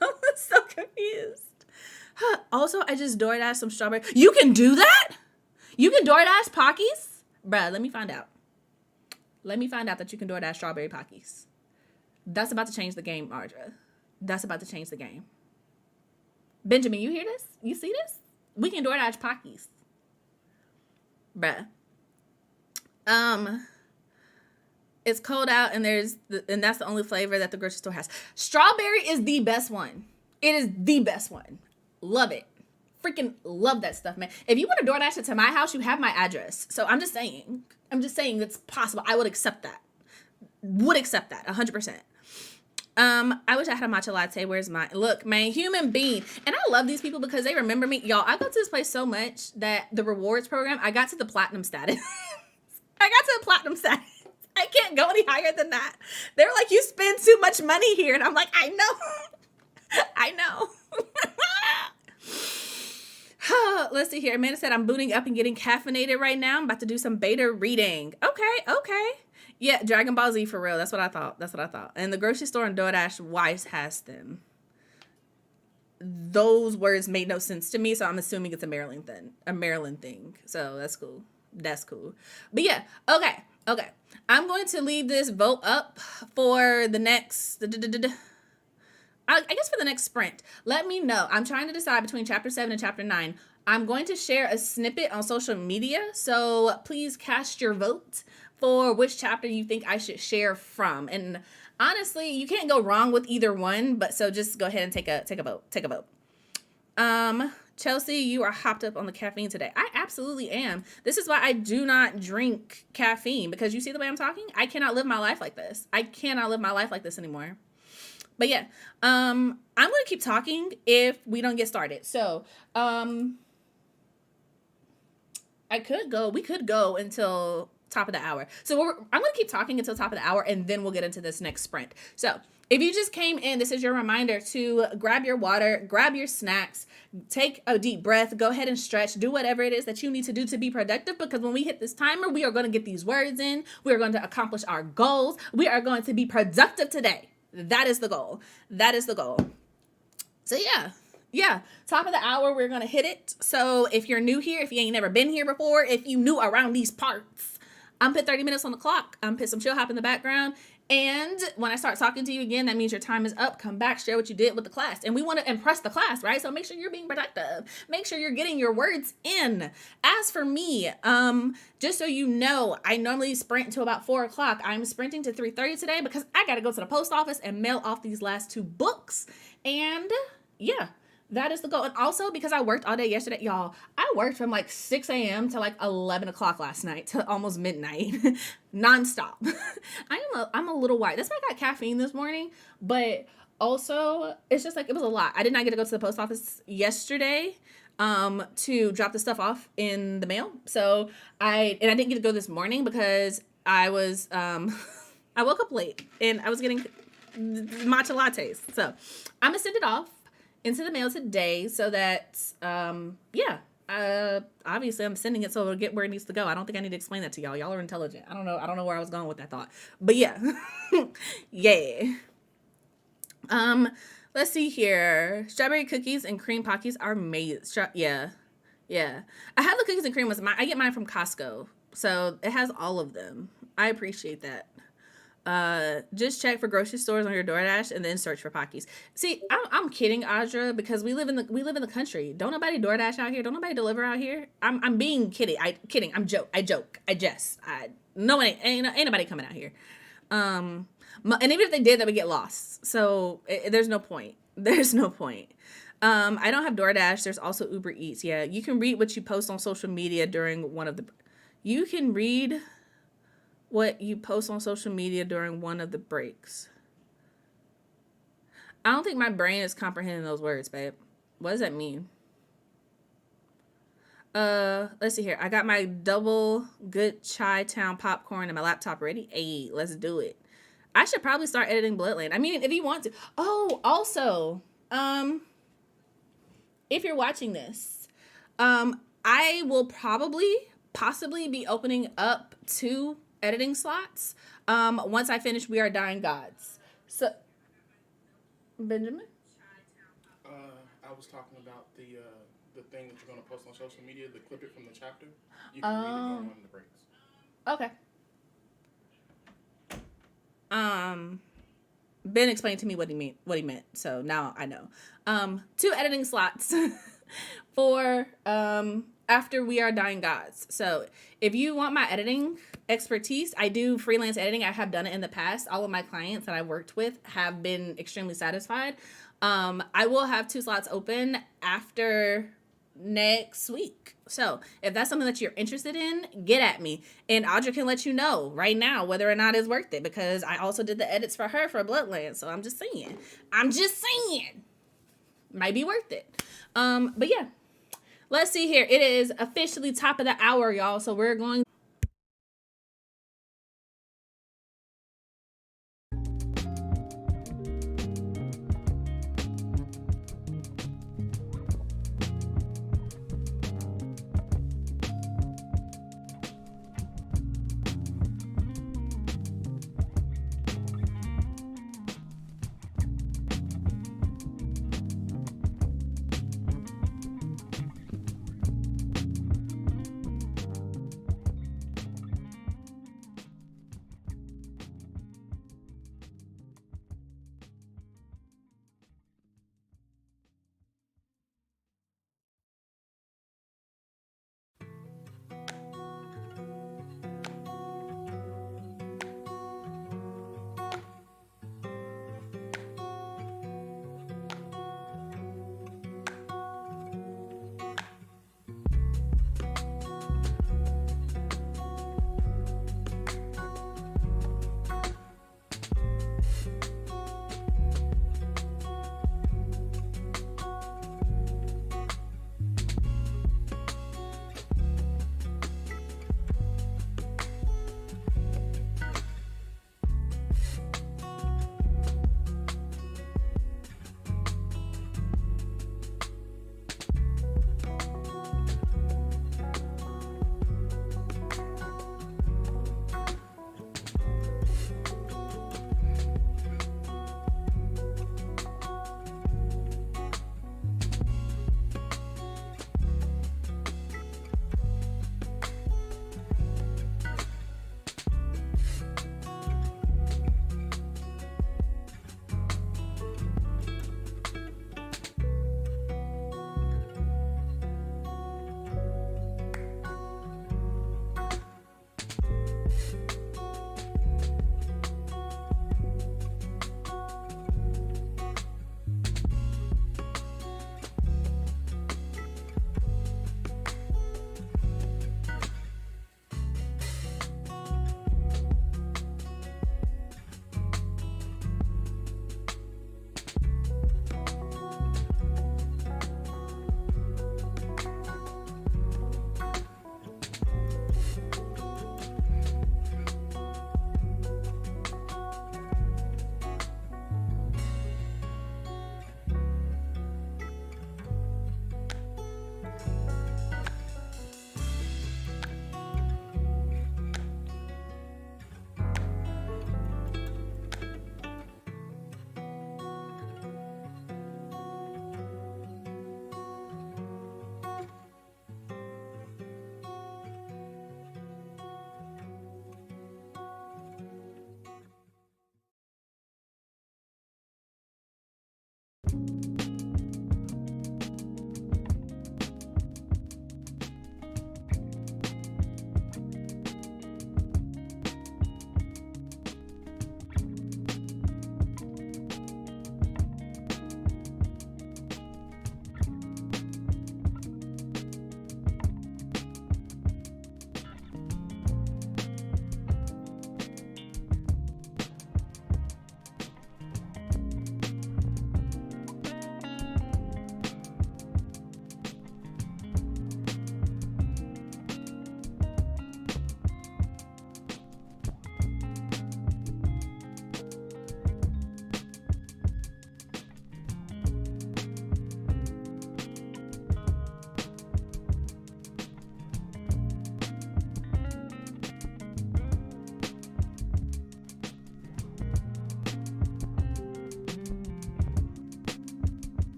was so confused. Also, I just DoorDash some strawberry. You can do that? You can DoorDash Pockies? Bruh, let me find out. Let me find out that you can DoorDash strawberry Pockies. That's about to change the game, Audra. That's about to change the game. Benjamin, you hear this? You see this? We can DoorDash Pockies. Bruh. It's cold out and and that's the only flavor that the grocery store has. Strawberry is the best one. It is the best one. Love it. Freaking love that stuff, man. If you want to DoorDash it to my house, you have my address. So I'm just saying it's possible. I would accept that. 100%. I wish I had a matcha latte. Where's mine? Look, man, human being. And I love these people because they remember me. Y'all, I go to this place so much that the rewards program, I got to the platinum status. I can't go any higher than that. They were like, you spend too much money here. And I'm like, I know. I know. Let's see here. Amanda said, I'm booting up and getting caffeinated right now. I'm about to do some beta reading. Okay. Yeah, Dragon Ball Z for real. That's what I thought. And the grocery store in DoorDash, Weiss has them. Those words made no sense to me, so I'm assuming it's a Maryland thing. So that's cool. But yeah, okay. I'm going to leave this vote up for the next... I guess for the next sprint. Let me know. I'm trying to decide between chapter 7 and chapter 9. I'm going to share a snippet on social media, so please cast your vote for which chapter you think I should share from. And honestly, you can't go wrong with either one, but so just go ahead and take a vote. Chelsea, you are hopped up on the caffeine today. I absolutely am. This is why I do not drink caffeine, because you see the way I'm talking? I cannot live my life like this. I cannot live my life like this anymore. But yeah, I'm going to keep talking if we don't get started. So, we could go until top of the hour. So I'm going to keep talking until top of the hour, and then we'll get into this next sprint. So if you just came in, this is your reminder to grab your water, grab your snacks, take a deep breath, go ahead and stretch, do whatever it is that you need to do to be productive, because when we hit this timer, we are going to get these words in. We are going to accomplish our goals. We are going to be productive today. That is the goal. So yeah. Top of the hour, we're going to hit it. So if you're new here, if you ain't never been here before, if you new around these parts, I'm put 30 minutes on the clock. I'm put some chill hop in the background. And when I start talking to you again, that means your time is up. Come back, share what you did with the class. And we want to impress the class, right? So make sure you're being productive. Make sure you're getting your words in. As for me, just so you know, I normally sprint until about 4 o'clock. I'm sprinting to 3:30 today because I got to go to the post office and mail off these last 2 books. And yeah, That is the goal. And also because I worked all day yesterday, y'all, I worked from like 6 a.m. to like 11 o'clock last night to almost midnight, nonstop. I'm a little wired. That's why I got caffeine this morning. But also, it's just like, it was a lot. I did not get to go to the post office yesterday to drop the stuff off in the mail. So I didn't get to go this morning because I was, I woke up late and I was getting matcha lattes. So I'm gonna send it off into the mail today so that obviously I'm sending it so it'll get where it needs to go. I don't think I need to explain that to y'all. Y'all are intelligent. I don't know where I was going with that thought. But yeah. Yeah. Let's see here. Strawberry cookies and cream Pockies are made. Yeah. I have the cookies and cream ones. I get mine from Costco. So it has all of them. I appreciate that. Just check for grocery stores on your DoorDash and then search for Pockies. See, I'm kidding, Audra, because we live in the country. Don't nobody DoorDash out here. Don't nobody deliver out here. I'm being kidding. I joke. I jest. Ain't nobody coming out here. And even if they did, that would get lost. So there's no point. There's no point. I don't have DoorDash. There's also Uber Eats. Yeah, you can read what you post on social media during one of the. You can read what you post on social media during one of the breaks. I don't think my brain is comprehending those words, babe. What does that mean? Let's see here. I got my double good Chi-Town popcorn and my laptop ready. Hey, let's do it. I should probably start editing Bloodland. I mean, if you want to. Oh, also, if you're watching this, I will possibly be opening up 2 editing slots once I finish We Are Dying Gods. So, Benjamin? I was talking about the thing that you're going to post on social media, the clip it from the chapter. You can read it during one of the breaks. Okay. Ben explained to me what he meant, so now I know. 2 editing slots for after We Are Dying Gods. So if you want my editing expertise, I do freelance editing. I have done it in the past. All of my clients that I've worked with have been extremely satisfied. I will have 2 slots open after next week. So if that's something that you're interested in, get at me. And Audra can let you know right now whether or not it's worth it, because I also did the edits for her for Bloodland. So I'm just saying. Might be worth it. But yeah. Let's see here. It is officially top of the hour, y'all. So we're going.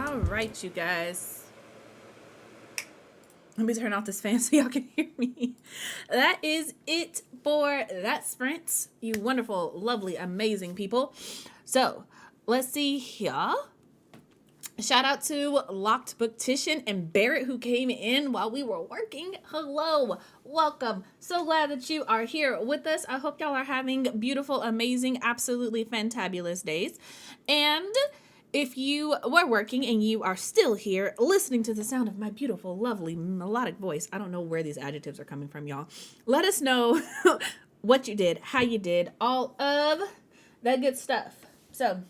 All right, you guys. Let me turn off this fan so y'all can hear me. That is it for that sprint, you wonderful, lovely, amazing people. So let's see here. Shout out to Locked Booktician and Barrett who came in while we were working. Hello, welcome. So glad that you are here with us. I hope y'all are having beautiful, amazing, absolutely fantabulous days. And if you were working and you are still here listening to the sound of my beautiful, lovely, melodic voice, I don't know where these adjectives are coming from, y'all. Let us know what you did, how you did, all of that good stuff. So,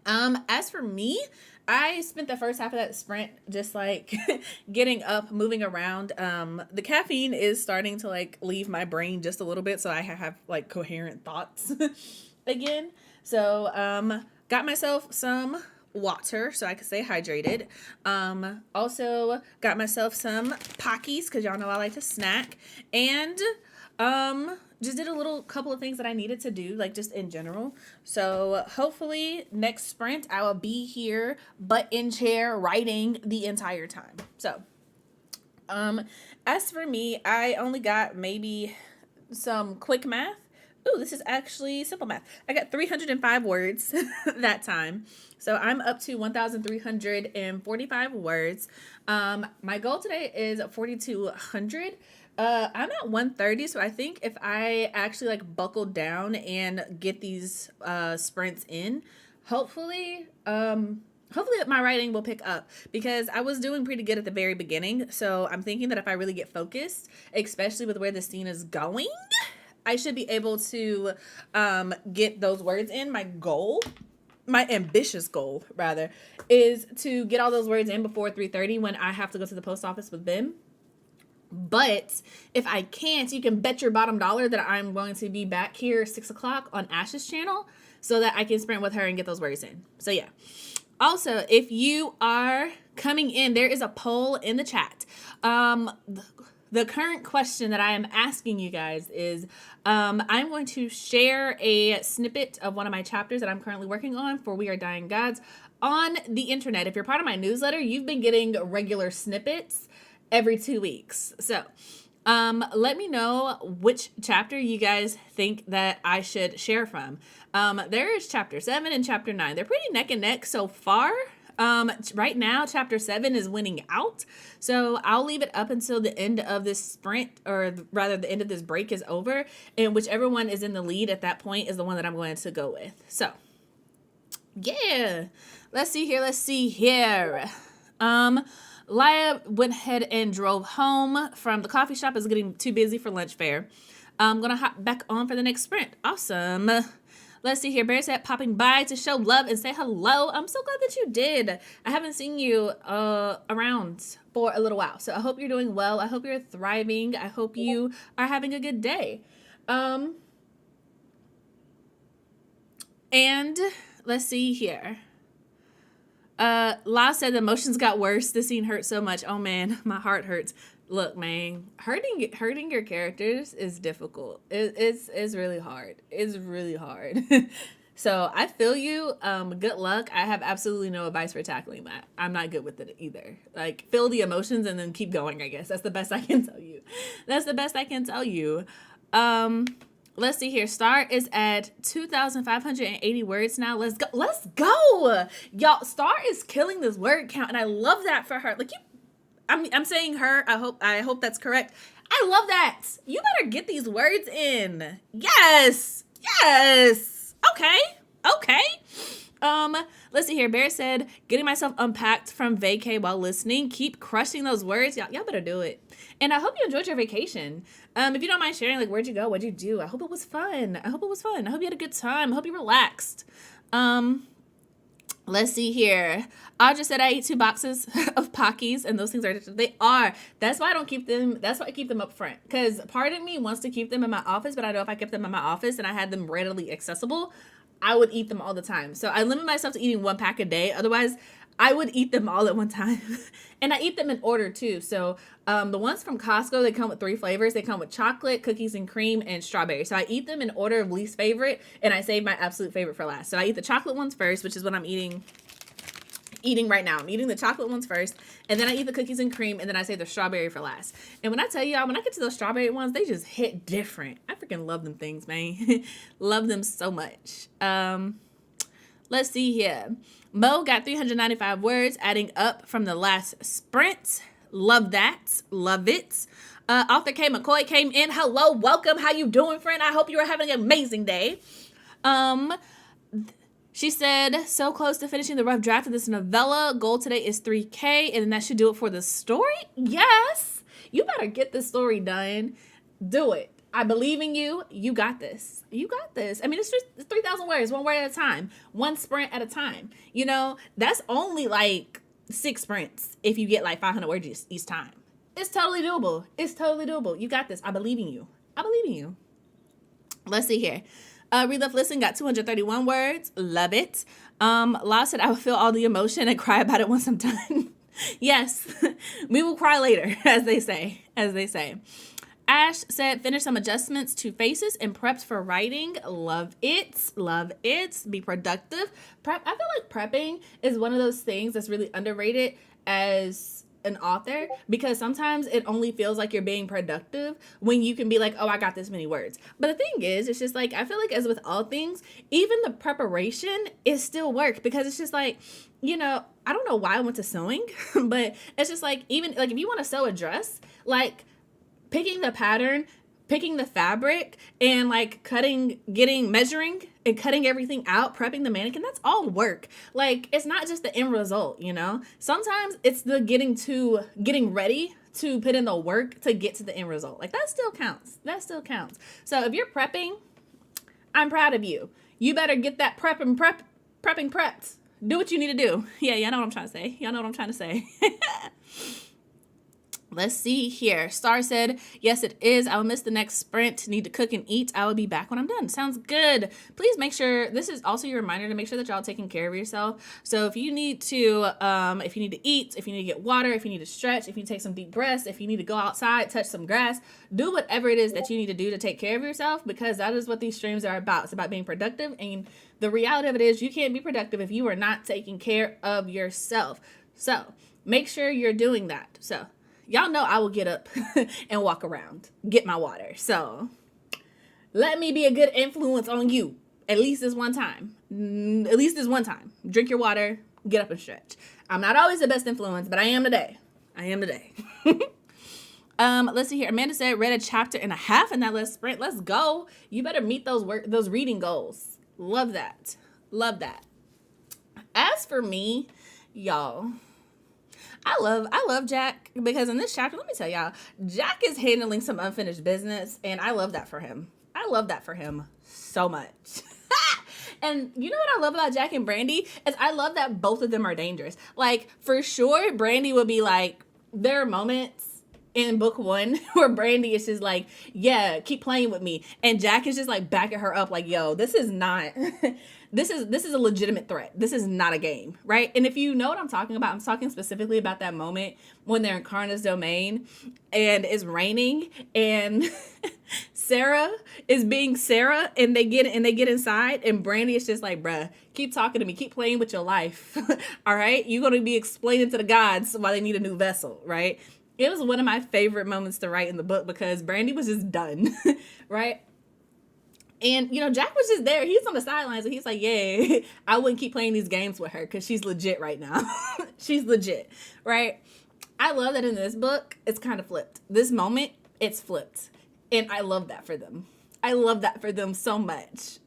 as for me, I spent the first half of that sprint just like getting up, moving around. The caffeine is starting to like leave my brain just a little bit, so I have like coherent thoughts again. So, got myself some water so I could stay hydrated. Also got myself some Pockies because y'all know I like to snack, and just did a little couple of things that I needed to do, like just in general. So hopefully next sprint I will be here, butt in chair, writing the entire time. So, as for me, I only got maybe some quick math. Ooh, this is actually simple math. I got 305 words that time. So I'm up to 1,345 words. My goal today is 4,200. I'm at 130, so I think if I actually like buckle down and get these sprints in, hopefully my writing will pick up, because I was doing pretty good at the very beginning. So I'm thinking that if I really get focused, especially with where the scene is going, I should be able to get those words in. My ambitious goal rather, is to get all those words in before 3:30 when I have to go to the post office with them. But if I can't, you can bet your bottom dollar that I'm going to be back here 6 o'clock on Ash's channel so that I can sprint with her and get those words in. So yeah. Also, if you are coming in, there is a poll in the chat. The current question that I am asking you guys is, I'm going to share a snippet of one of my chapters that I'm currently working on for We Are Dying Gods on the internet. If you're part of my newsletter, you've been getting regular snippets every 2 weeks. So, let me know which chapter you guys think that I should share from. There is chapter 7 and chapter 9. They're pretty neck and neck so far. Right now, chapter 7 is winning out. So I'll leave it up until the end of this sprint, or rather the end of this break is over. And whichever one is in the lead at that point is the one that I'm going to go with. So, yeah. Let's see here. Laya went ahead and drove home from the coffee shop. It's getting too busy for lunch fare. I'm going to hop back on for the next sprint. Awesome. Let's see here. Barry said popping by to show love and say hello. I'm so glad that you did. I haven't seen you around for a little while. So I hope you're doing well. I hope you're thriving. I hope you are having a good day. And let's see here. La said the emotions got worse. This scene hurt so much. Oh man, my heart hurts. Look, man, hurting your characters is difficult. It's really hard. It's really hard. So I feel you. Good luck. I have absolutely no advice for tackling that. I'm not good with it either. Like, feel the emotions and then keep going, I guess. That's the best I can tell you. Let's see here. Star is at 2,580 words now. Let's go. Y'all, Star is killing this word count, and I love that for her. Like, I'm saying her. I hope that's correct. I love that. You better get these words in. Yes. Okay. Let's see here. Bear said, getting myself unpacked from vacay while listening. Keep crushing those words. Y'all better do it. And I hope you enjoyed your vacation. If you don't mind sharing, like, where'd you go? What'd you do? I hope it was fun. I hope you had a good time. I hope you relaxed. Let's see here. I just said I ate 2 boxes of Pockies, and those things they are. That's why I don't keep them. That's why I keep them up front. Because part of me wants to keep them in my office, but I know if I kept them in my office and I had them readily accessible, I would eat them all the time. So I limit myself to eating 1 pack a day. Otherwise, I would eat them all at one time. And I eat them in order too. So the ones from Costco, they come with 3 flavors. They come with chocolate, cookies and cream, and strawberry. So I eat them in order of least favorite, and I save my absolute favorite for last. So I eat the chocolate ones first, which is what I'm eating eating right now. I'm eating the chocolate ones first, and then I eat the cookies and cream, and then I save the strawberry for last. And when I tell y'all, when I get to those strawberry ones, they just hit different. I freaking love them things, man. Love them so much. Let's see here. Mo got 395 words, adding up from the last sprint. Love that. Love it. Author K. McCoy came in. Hello, welcome. How you doing, friend? I hope you are having an amazing day. She said, so close to finishing the rough draft of this novella. Goal today is 3K, and that should do it for the story? Yes. You better get this story done. Do it. I believe in you. You got this. You got this. I mean, it's just 3,000 words, one word at a time, one sprint at a time. You know, that's only like 6 sprints if you get like 500 words each time. It's totally doable. It's totally doable. You got this. I believe in you. I believe in you. Let's see here. Read, Love, Listen got 231 words. Love it. La said, I will feel all the emotion and cry about it once I'm done. Yes, we will cry later, as they say. Ash said, finish some adjustments to faces and prepped for writing. Love it. Love it. Be productive. I feel like prepping is one of those things that's really underrated as an author, because sometimes it only feels like you're being productive when you can be like, oh, I got this many words. But the thing is, it's just like, I feel like as with all things, even the preparation is still work, because it's just like, you know, I don't know why I went to sewing, but it's just like, even like if you want to sew a dress, like picking the pattern, picking the fabric, and like measuring and cutting everything out, prepping the mannequin, that's all work. Like, it's not just the end result, you know? Sometimes it's the getting ready to put in the work to get to the end result. Like, that still counts. So if you're prepping, I'm proud of you. You better get that prepping prepped. Do what you need to do. Yeah, y'all know what I'm trying to say. Let's see here. Star said, yes, it is. I will miss the next sprint. Need to cook and eat. I will be back when I'm done. Sounds good. Please make sure, this is also your reminder to make sure that y'all are taking care of yourself. So if you need to eat, if you need to get water, if you need to stretch, if you need to take some deep breaths, if you need to go outside, touch some grass, do whatever it is that you need to do to take care of yourself, because that is what these streams are about. It's about being productive. And the reality of it is you can't be productive if you are not taking care of yourself. So make sure you're doing that. So y'all know I will get up and walk around, get my water. So let me be a good influence on you. At least this one time. Drink your water, get up and stretch. I'm not always the best influence, but I am today. Let's see here. Amanda said, read a chapter and a half in that last sprint. Let's go. You better meet those reading goals. Love that. As for me, y'all, I love Jack, because in this chapter, let me tell y'all, Jack is handling some unfinished business, and I love that for him. So much. And you know what I love about Jack and Brandy is I love that both of them are dangerous. Like, for sure, Brandy would be like, there are moments in book 1 where Brandy is just like, yeah, keep playing with me, and Jack is just like backing her up like, yo, this is not this is a legitimate threat. This is not a game, right? And if you know what I'm talking about, I'm talking specifically about that moment when they're in Karna's domain and it's raining and Sarah is being Sarah, and they get inside, and Brandy is just like, bruh, keep talking to me, keep playing with your life. All right, you're gonna be explaining to the gods why they need a new vessel, right? It was one of my favorite moments to write in the book, because Brandy was just done, right? And, you know, Jack was just there. He's on the sidelines, and he's like, yeah, I wouldn't keep playing these games with her because she's legit right now. She's legit, right? I love that in this book, it's kind of flipped. This moment, it's flipped. And I love that for them. I love that for them so much.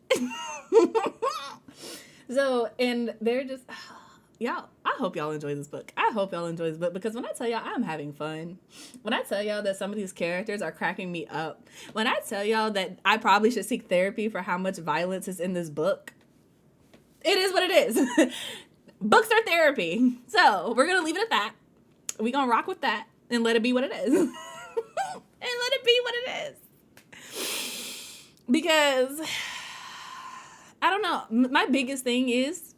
So, and they're just, y'all, I hope y'all enjoy this book. Because when I tell y'all I'm having fun, when I tell y'all that some of these characters are cracking me up, when I tell y'all that I probably should seek therapy for how much violence is in this book, it is what it is. Books are therapy. So we're going to leave it at that. We're going to rock with that and let it be what it is. Because, I don't know, my biggest thing is,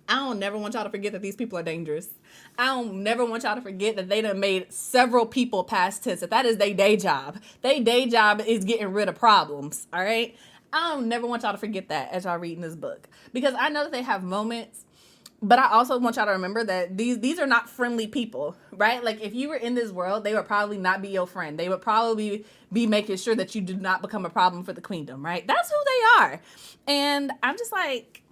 I don't never want y'all to forget that these people are dangerous. I don't never want y'all to forget that they done made several people past tense. That is their day job. Their day job is getting rid of problems, all right? I don't never want y'all to forget that as y'all reading this book. Because I know that they have moments But I also want y'all to remember that these are not friendly people, right? Like if you were in this world, they would probably not be your friend. They would probably be making sure that you do not become a problem for the queendom, right? That's who they are. And I'm just like,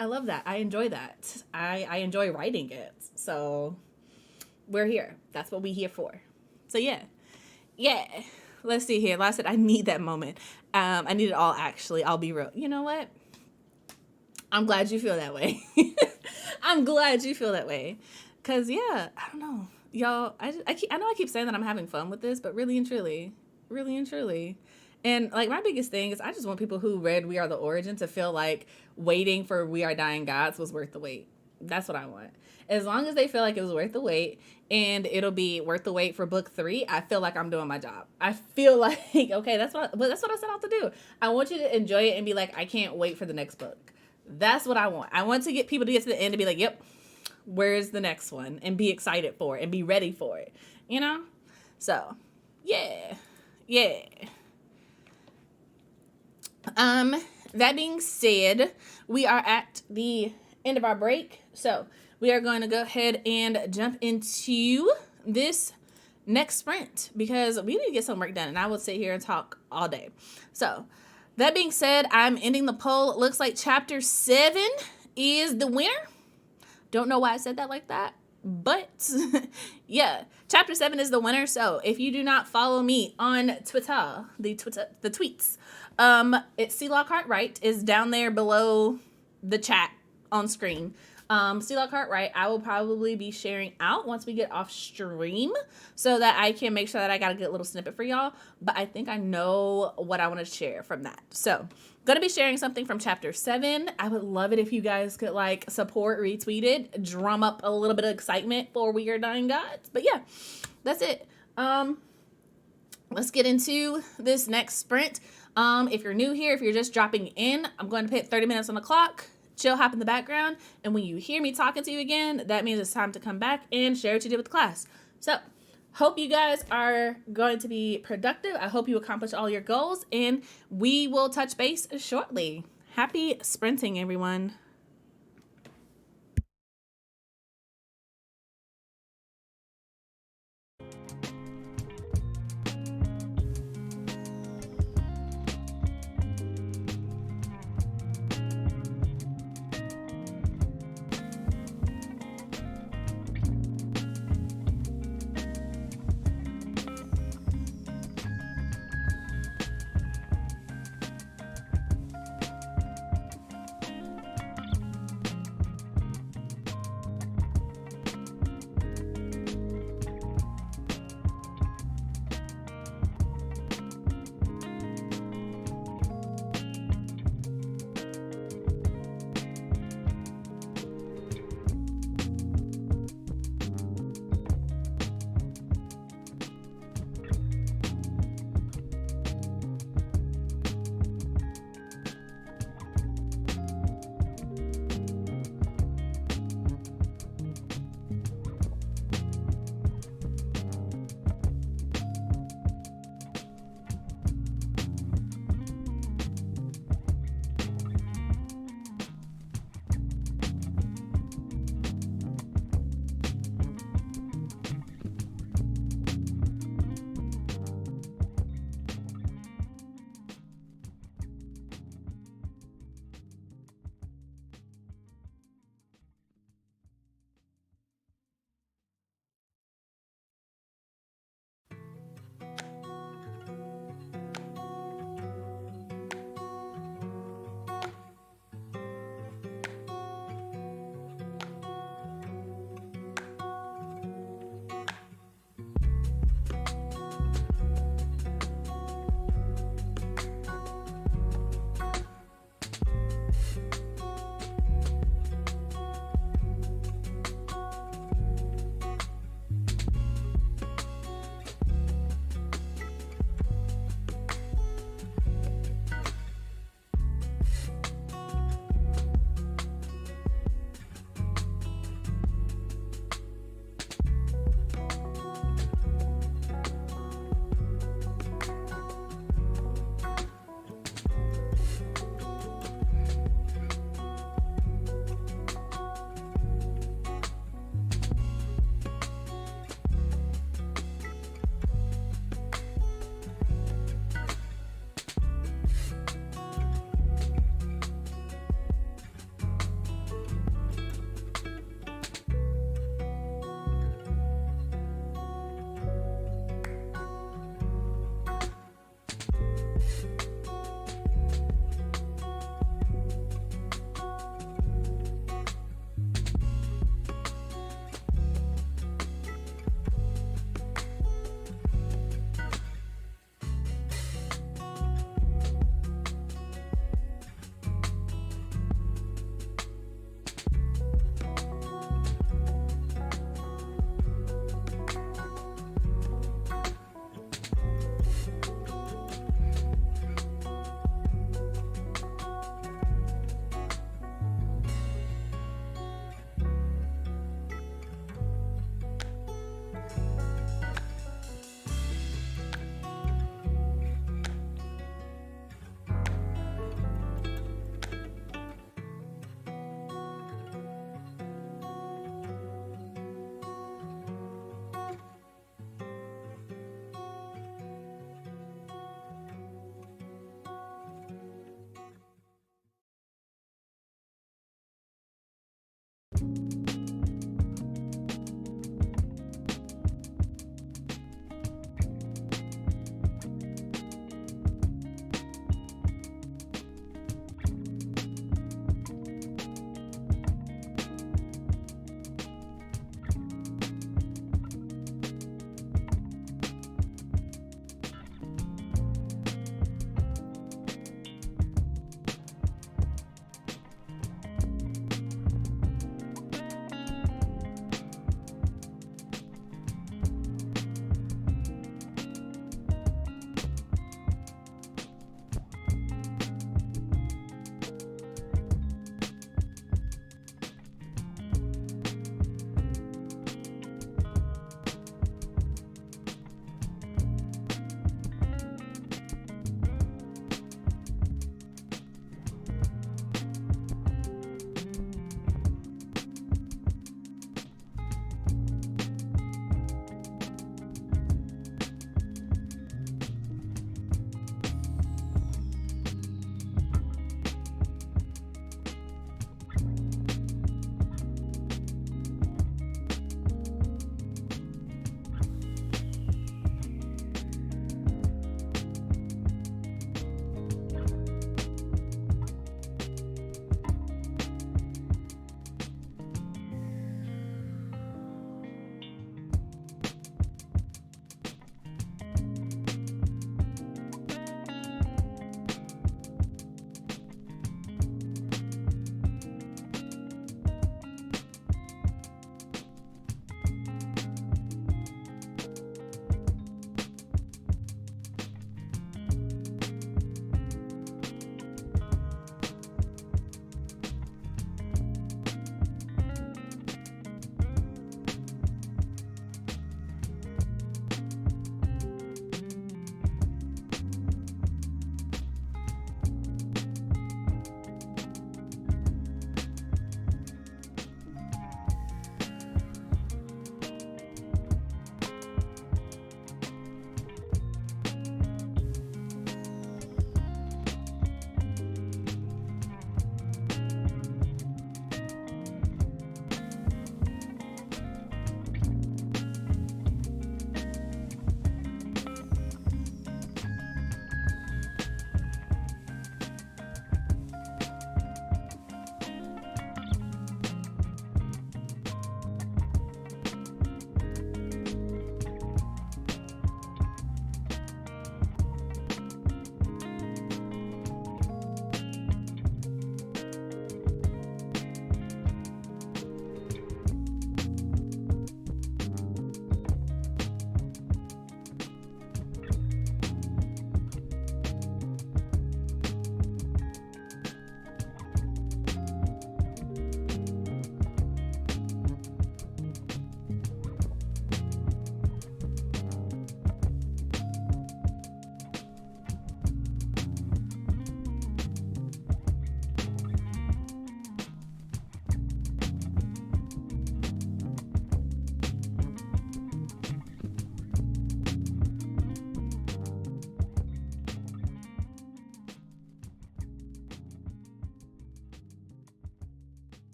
I love that. I enjoy that. I enjoy writing it. So we're here. That's what we here for. So yeah. Let's see here. Last said I need that moment. I need it all actually. I'll be real. You know what? I'm glad you feel that way. I'm glad you feel that way. Cause yeah, I don't know. Y'all, I know I keep saying that I'm having fun with this, but really and truly. And like my biggest thing is I just want people who read We Are the Origin to feel like waiting for We Are Dying Gods was worth the wait. That's what I want. As long as they feel like it was worth the wait and it'll be worth the wait for book 3, I feel like I'm doing my job. I feel like, okay, that's what I set out to do. I want you to enjoy it and be like, I can't wait for the next book. That's what I want. I want to get people to get to the end and be like, yep, where's the next one? And be excited for it and be ready for it. You know? So, yeah. That being said, we are at the end of our break. So we are going to go ahead and jump into this next sprint because we need to get some work done and I will sit here and talk all day. So that being said, I'm ending the poll. It looks like chapter 7 is the winner. Don't know why I said that like that, but yeah, chapter 7 is the winner. So if you do not follow me on Twitter, the tweets, it's C Lockhart Wright is down there below the chat on screen. C Lockhart Wright, I will probably be sharing out once we get off stream so that I can make sure that I got a good little snippet for y'all. But I think I know what I want to share from that. So gonna be sharing something from chapter 7. I would love it if you guys could like support, retweet it, drum up a little bit of excitement for We Are Dying Gods. But yeah, that's it. Let's get into this next sprint. If you're new here, if you're just dropping in, I'm going to put 30 minutes on the clock. Chill, hop in the background, and when you hear me talking to you again, that means it's time to come back and share what you did with the class. So, hope you guys are going to be productive. I hope you accomplish all your goals, and we will touch base shortly. Happy sprinting, everyone.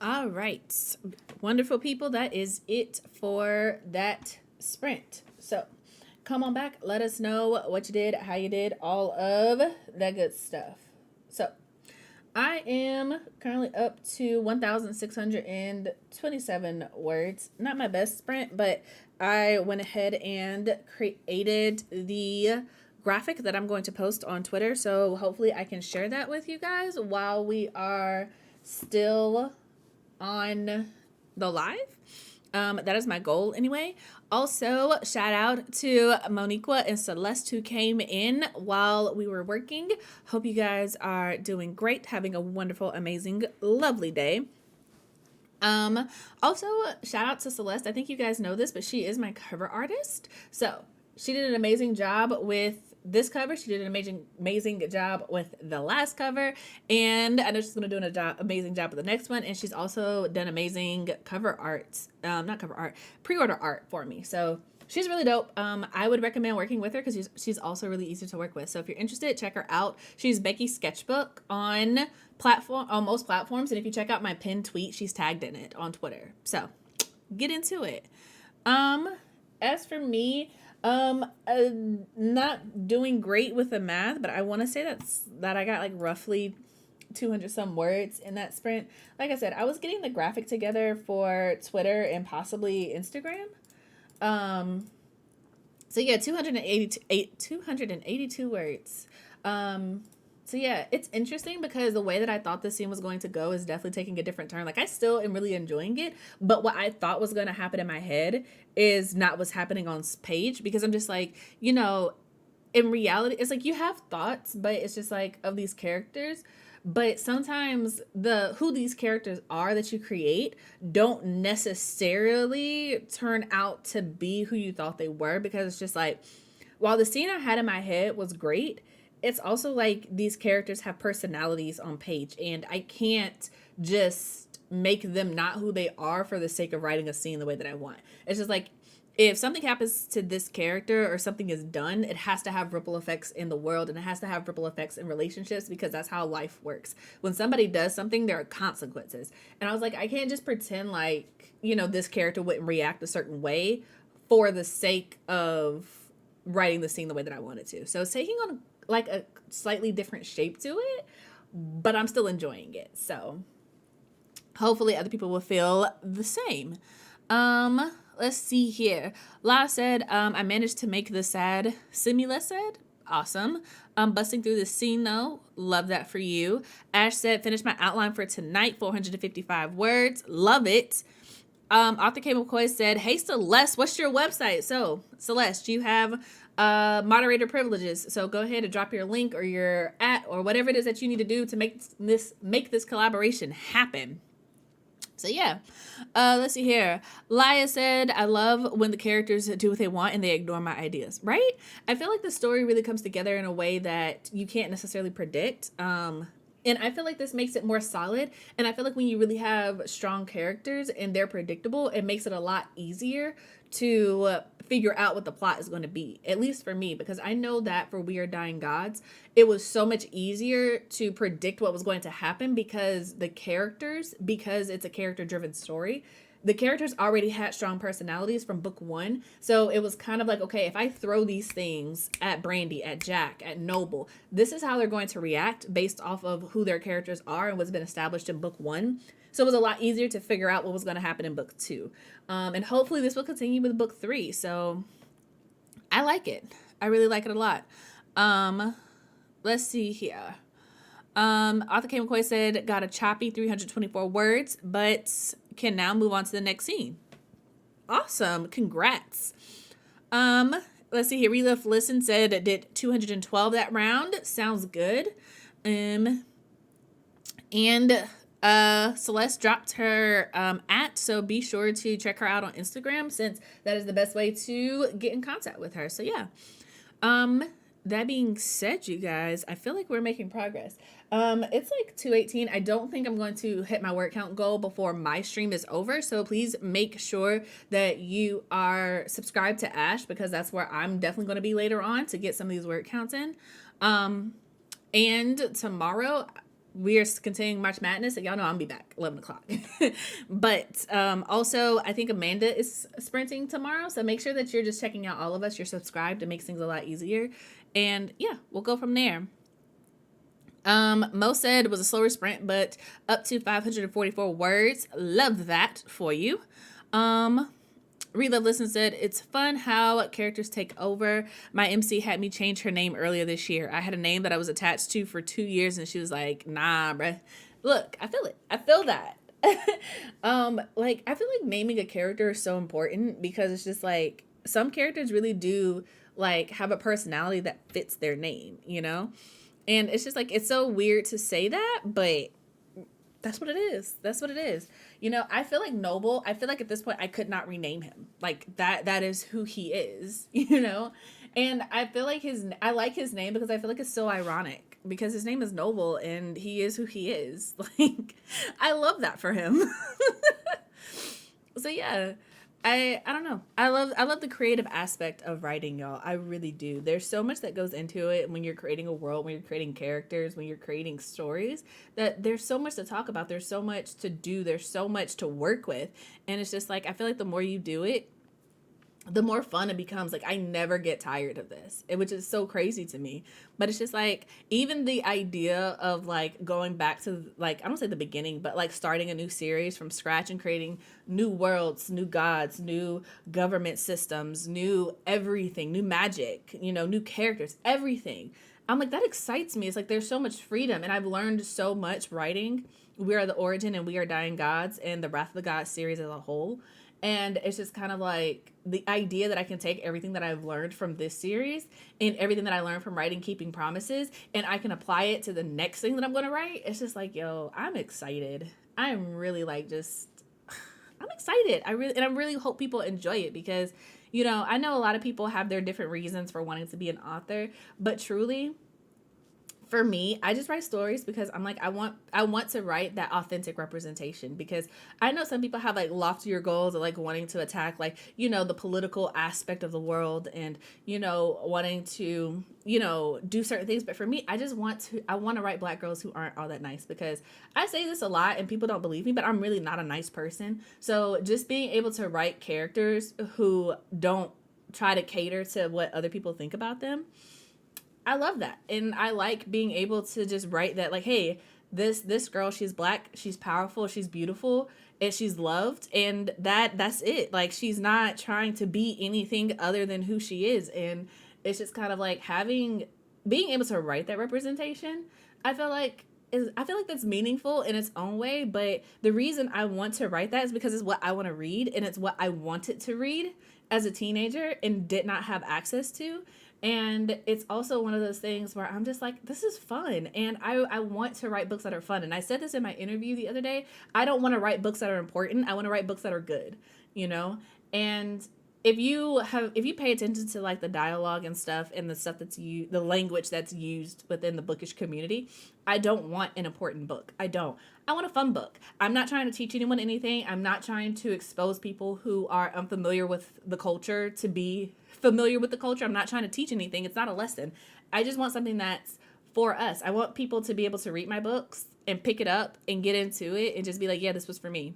All right, wonderful people. That is it for that sprint. So come on back. Let us know what you did, how you did, all of that good stuff. So I am currently up to 1,627 words. Not my best sprint, but I went ahead and created the graphic that I'm going to post on Twitter. So hopefully I can share that with you guys while we are still on the live. That is my goal anyway. Also, shout out to Moniqua and Celeste who came in while we were working. Hope you guys are doing great, having a wonderful, amazing, lovely day. Also, shout out to Celeste. I think you guys know this, but she is my cover artist. So she did an amazing job with this cover. She did an amazing job with the last cover, and I know she's going to do an amazing job with the next one. And she's also done amazing cover arts, pre-order art for me. So she's really dope. I would recommend working with her because she's also really easy to work with. So if you're interested, check her out. She's Becky Sketchbook on most platforms, and if you check out my pinned tweet, she's tagged in it on Twitter. So get into it. As for me, not doing great with the math, but I want to say that I got like roughly 200 some words in that sprint. Like I said, I was getting the graphic together for Twitter and possibly Instagram. So yeah, 282 words. So yeah, it's interesting because the way that I thought this scene was going to go is definitely taking a different turn. Like I still am really enjoying it, but what I thought was going to happen in my head is not what's happening on page, because I'm just like, in reality, it's like you have thoughts, but it's just like of these characters. But sometimes who these characters are that you create don't necessarily turn out to be who you thought they were, because it's just like, while the scene I had in my head was great, it's also like these characters have personalities on page, and I can't just make them not who they are for the sake of writing a scene the way that I want. It's just like, if something happens to this character or something is done, it has to have ripple effects in the world, and it has to have ripple effects in relationships, because that's how life works. When somebody does something, there are consequences. And I was like, I can't just pretend like, this character wouldn't react a certain way for the sake of writing the scene the way that I wanted to. So it's taking on like a slightly different shape to it, but I'm still enjoying it. So hopefully other people will feel the same. Let's see here. La said, I managed to make the sad semi-less sad. Awesome. Busting through the scene though. Love that for you. Ash said, finished my outline for tonight, 455 words. Love it. Arthur K. McCoy said, hey Celeste, what's your website? So Celeste, you have moderator privileges, so go ahead and drop your link or your @ or whatever it is that you need to do to make this collaboration happen. So yeah, let's see here. Laya said, I love when the characters do what they want and they ignore my ideas, right? I feel like the story really comes together in a way that you can't necessarily predict. And I feel like this makes it more solid. And I feel like when you really have strong characters and they're predictable, it makes it a lot easier to figure out what the plot is going to be, at least for me, because I know that for We Are Dying Gods, it was so much easier to predict what was going to happen because because it's a character driven story, the characters already had strong personalities from book one. So it was kind of like, okay, if I throw these things at Brandy, at Jack, at Noble, this is how they're going to react based off of who their characters are and what's been established in book one. So it was a lot easier to figure out what was going to happen in book two. And hopefully this will continue with book three. So I like it. I really like it a lot. Let's see here. Arthur K. McCoy said, got a choppy 324 words, but can now move on to the next scene. Awesome. Congrats. Let's see here. Relive Listen said it did 212 that round. Sounds good. And Celeste dropped her so be sure to check her out on Instagram, since that is the best way to get in contact with her. So yeah. That being said, you guys, I feel like we're making progress. It's like 2:18. I don't think I'm going to hit my word count goal before my stream is over. So please make sure that you are subscribed to Ash, because that's where I'm definitely going to be later on to get some of these word counts in. And tomorrow we are continuing March Madness, and y'all know I'm gonna be back 11 o'clock. But also, I think Amanda is sprinting tomorrow, so make sure that you're just checking out all of us. You're subscribed. It makes things a lot easier. And yeah, we'll go from there. Mo said it was a slower sprint, but up to 544 words. Love that for you. Relove Listen said, it's fun how characters take over. My MC had me change her name earlier this year. I had a name that I was attached to for 2 years, and she was like, nah, bruh. Look, I feel it. I feel that. Like, I feel like naming a character is so important, because it's just like, some characters really do like have a personality that fits their name, you know? And it's just like, it's so weird to say that, but that's what it is. That's what it is. You know, I feel like Noble, I feel like at this point I could not rename him. Like that is who he is, you know? And I feel like I like his name because I feel like it's so ironic, because his name is Noble and he is who he is. Like, I love that for him. So yeah, I don't know. I love the creative aspect of writing, y'all. I really do. There's so much that goes into it when you're creating a world, when you're creating characters, when you're creating stories, that there's so much to talk about. There's so much to do. There's so much to work with. And it's just like, I feel like the more you do it, the more fun it becomes. Like, I never get tired of this, which is so crazy to me. But it's just like, even the idea of like going back to, like, I don't say the beginning, but like starting a new series from scratch and creating new worlds, new gods, new government systems, new everything, new magic, you know, new characters, everything. I'm like, that excites me. It's like, there's so much freedom, and I've learned so much writing We Are the Origin and We Are Dying Gods and the Wrath of the Gods series as a whole. And it's just kind of like the idea that I can take everything that I've learned from this series and everything that I learned from writing Keeping Promises, and I can apply it to the next thing that I'm going to write. It's just like, yo, I'm excited. I'm really like, I'm excited. I really hope people enjoy it, because, you know, I know a lot of people have their different reasons for wanting to be an author, but truly, for me, I just write stories because I'm like, I want to write that authentic representation, because I know some people have like loftier goals of like wanting to attack, like, you know, the political aspect of the world, and, you know, wanting to, you know, do certain things. But for me, I want to write Black girls who aren't all that nice, because I say this a lot and people don't believe me, but I'm really not a nice person. So just being able to write characters who don't try to cater to what other people think about them, I love that. And I like being able to just write that, like, hey, this girl, she's Black, she's powerful, she's beautiful, and she's loved, and that's it. Like, she's not trying to be anything other than who she is. And it's just kind of like being able to write that representation, I feel like that's meaningful in its own way. But the reason I want to write that is because it's what I want to read, and it's what I wanted to read as a teenager and did not have access to. And it's also one of those things where I'm just like, this is fun. And I want to write books that are fun. And I said this in my interview the other day. I don't want to write books that are important. I want to write books that are good, you know? And if you pay attention to like the dialogue and stuff and the stuff the language that's used within the bookish community, I don't want an important book. I want a fun book. I'm not trying to teach anyone anything. I'm not trying to expose people who are unfamiliar with the culture to be familiar with the culture. I'm not trying to teach anything. It's not a lesson. I just want something that's for us. I want people to be able to read my books and pick it up and get into it and just be like, yeah, this was for me.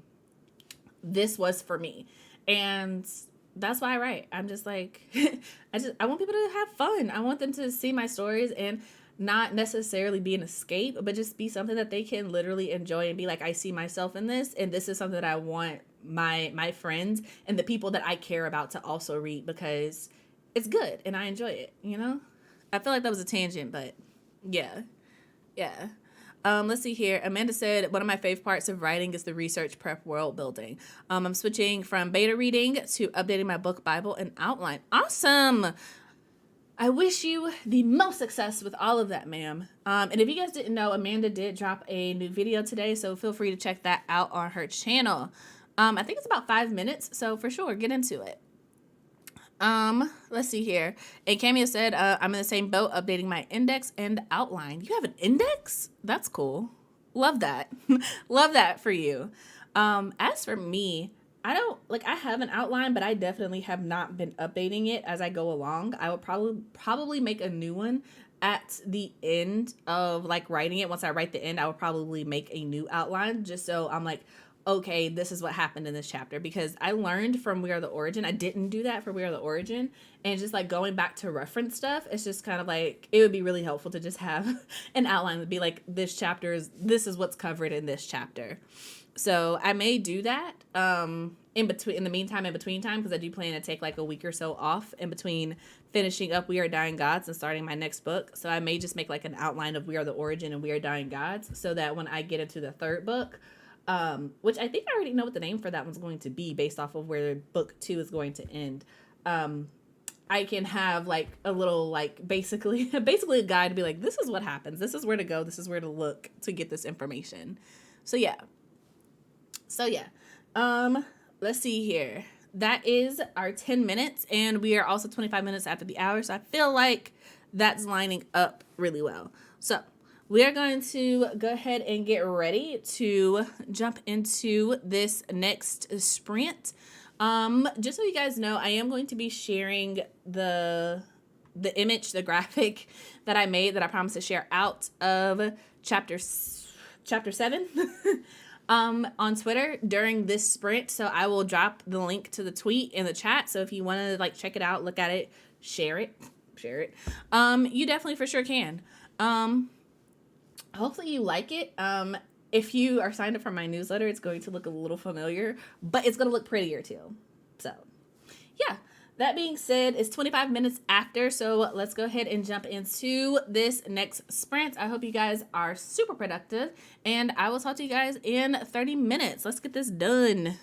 This was for me. And that's why I write. I'm just like, I want people to have fun. I want them to see my stories and not necessarily be an escape, but just be something that they can literally enjoy and be like, I see myself in this, and this is something that I want my friends and the people that I care about to also read because it's good and I enjoy it, you know? I feel like that was a tangent, but yeah. Yeah. Let's see here. Amanda said, one of my favorite parts of writing is the research prep world building. I'm switching from beta reading to updating my book, Bible, and outline. Awesome. I wish you the most success with all of that, ma'am. And if you guys didn't know, Amanda did drop a new video today, so feel free to check that out on her channel. I think it's about 5 minutes, so for sure, get into it. Let's see here. And Cameo said, I'm in the same boat, updating my index and outline. You have an index? That's cool. Love that. Love that for you. As for me, I have an outline, but I definitely have not been updating it as I go along. I will probably make a new one at the end of like writing it. Once I write the end, I will probably make a new outline just so I'm like, okay, this is what happened in this chapter, because I learned from We Are the Origin. I didn't do that for We Are the Origin, and just like going back to reference stuff, it's just kind of like, it would be really helpful to just have an outline that be like, this is what's covered in this chapter. So I may do that in the meantime, in between time, because I do plan to take like a week or so off in between finishing up We Are Dying Gods and starting my next book. So I may just make like an outline of We Are the Origin and We Are Dying Gods, so that when I get into the third book, which I think I already know what the name for that one's going to be based off of where book 2 is going to end. I can have like a little, like basically a guide to be like, this is what happens. This is where to go. This is where to look to get this information. So yeah. Let's see here. That is our 10 minutes, and we are also 25 minutes after the hour. So I feel like that's lining up really well. So we are going to go ahead and get ready to jump into this next sprint. Just so you guys know, I am going to be sharing the image, the graphic that I made that I promised to share out of chapter 7 on Twitter during this sprint. So I will drop the link to the tweet in the chat. So if you want to like check it out, look at it, share it, you definitely for sure can. Hopefully you like it. If you are signed up for my newsletter, it's going to look a little familiar, but it's going to look prettier too. So yeah, that being said, it's 25 minutes after, so let's go ahead and jump into this next sprint. I hope you guys are super productive, and I will talk to you guys in 30 minutes. Let's get this done.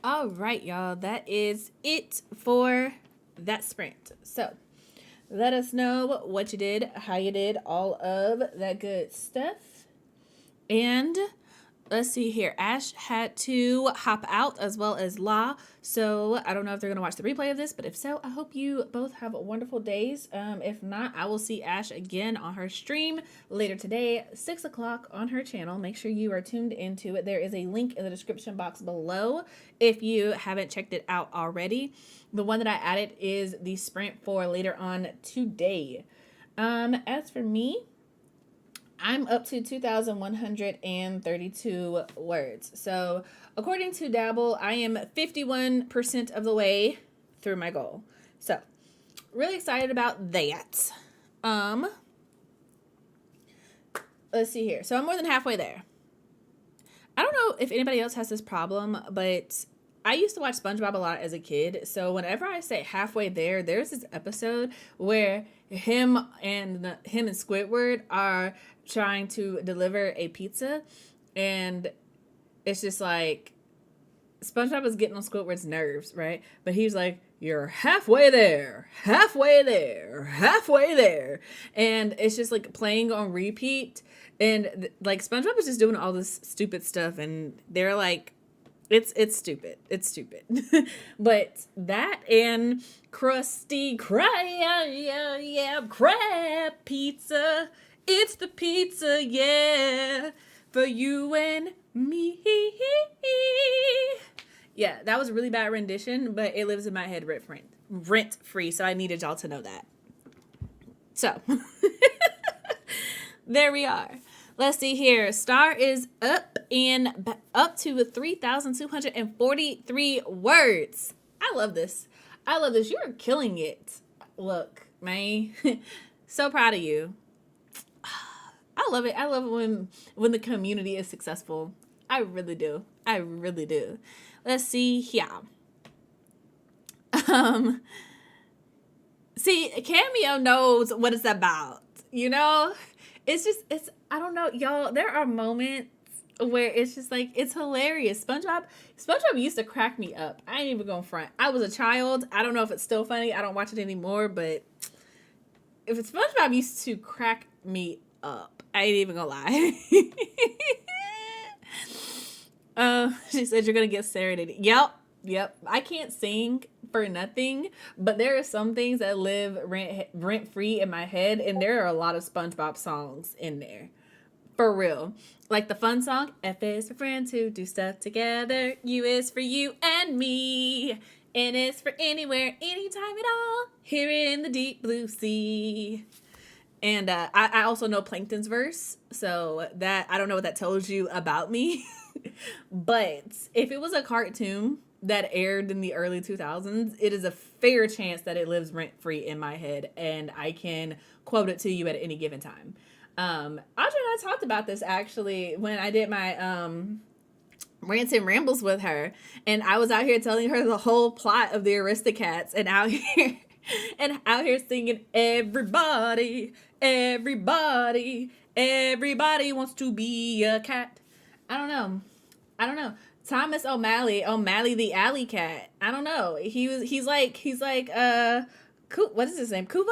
All right, y'all. That is it for that sprint. So let us know what you did, how you did, all of that good stuff. And let's see here. Ash had to hop out as well as La. So I don't know if they're going to watch the replay of this, but if so, I hope you both have wonderful days. If not, I will see Ash again on her stream later today, 6 o'clock on her channel. Make sure you are tuned into it. There is a link in the description box below if you haven't checked it out already. The one that I added is the sprint for later on today. As for me, I'm up to 2,132 words. So, according to Dabble, I am 51% of the way through my goal. So, really excited about that. Let's see here. So, I'm more than halfway there. I don't know if anybody else has this problem, but I used to watch SpongeBob a lot as a kid. So, whenever I say halfway there, there's this episode where him and Squidward are trying to deliver a pizza, and it's just like SpongeBob is getting on Squidward's nerves, right? But he's like, "You're halfway there, halfway there, halfway there," and it's just like playing on repeat. And like SpongeBob is just doing all this stupid stuff, and they're like, it's stupid. It's stupid. But that and Krusty Krab pizza. It's the pizza, yeah, for you and me. Yeah, that was a really bad rendition, but it lives in my head rent free, so I needed y'all to know that. So, there we are. Let's see here. Star is up to 3,243 words. I love this. You are killing it. Look, man. So proud of you. I love it. I love it when the community is successful. I really do. Let's see here. See, Cameo knows what it's about. You know? It's I don't know, y'all. There are moments where it's just like, it's hilarious. SpongeBob used to crack me up. I ain't even gonna front. I was a child. I don't know if it's still funny. I don't watch it anymore, but if it's SpongeBob used to crack me up. I ain't even gonna lie. She said you're gonna get serenaded. Yep. I can't sing for nothing, but there are some things that live rent free in my head, and there are a lot of SpongeBob songs in there. For real. Like the fun song, F is for friends who do stuff together. U is for you and me. N is for anywhere, anytime at all. Here in the deep blue sea. And I also know Plankton's verse, so that I don't know what that tells you about me. But if it was a cartoon that aired in the early 2000s, it is a fair chance that it lives rent-free in my head, and I can quote it to you at any given time. Audrey and I talked about this actually when I did my rants and rambles with her, and I was out here telling her the whole plot of the Aristocats, and out here singing everybody wants to be a cat. I don't know. Thomas O'Malley the alley cat. I don't know. He's like what is his name? Kubo?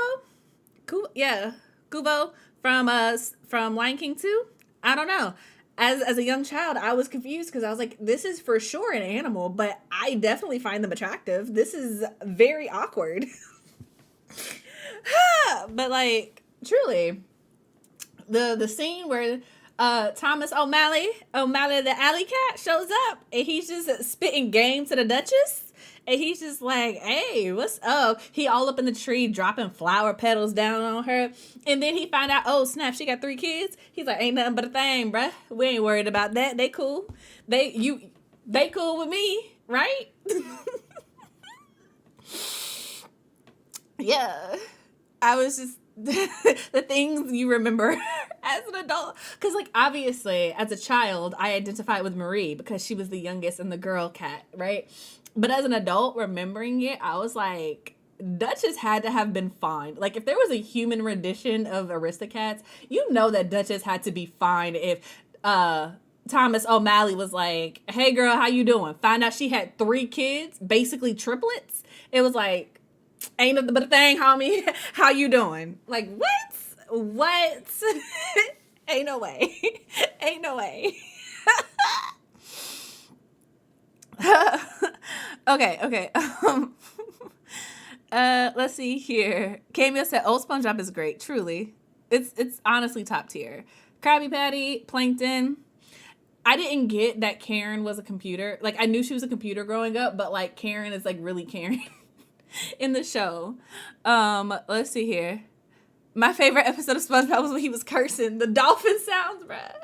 Kubo from Lion King 2. I don't know. As a young child, I was confused because I was like, this is for sure an animal, but I definitely find them attractive. This is very awkward. But like, truly, the scene where Thomas O'Malley the alley cat shows up, and he's just spitting game to the Duchess, and he's just like, hey, what's up? He all up in the tree dropping flower petals down on her, and then he find out, oh snap, she got 3 kids. He's like, ain't nothing but a thing, bruh. We ain't worried about that. They cool. They cool with me, right? Yeah. I was just the things you remember as an adult, because like obviously as a child I identified with Marie because she was the youngest and the girl cat, right? But as an adult remembering it, I was like, Duchess had to have been fine. Like if there was a human rendition of Aristocats, you know that Duchess had to be fine if Thomas O'Malley was like, "Hey girl, how you doing?" Find out she had 3 kids, basically triplets. It was like, ain't nothing but a thing, homie. How you doing? Like, what? Ain't no way. Ain't no way. Okay. Let's see here. Cameo said, "Old SpongeBob is great. Truly, it's honestly top tier." Krabby Patty, Plankton. I didn't get that Karen was a computer. Like, I knew she was a computer growing up, but like Karen is like really Karen in the show. Let's see here. My favorite episode of SpongeBob was when he was cursing the dolphin sounds, bruh.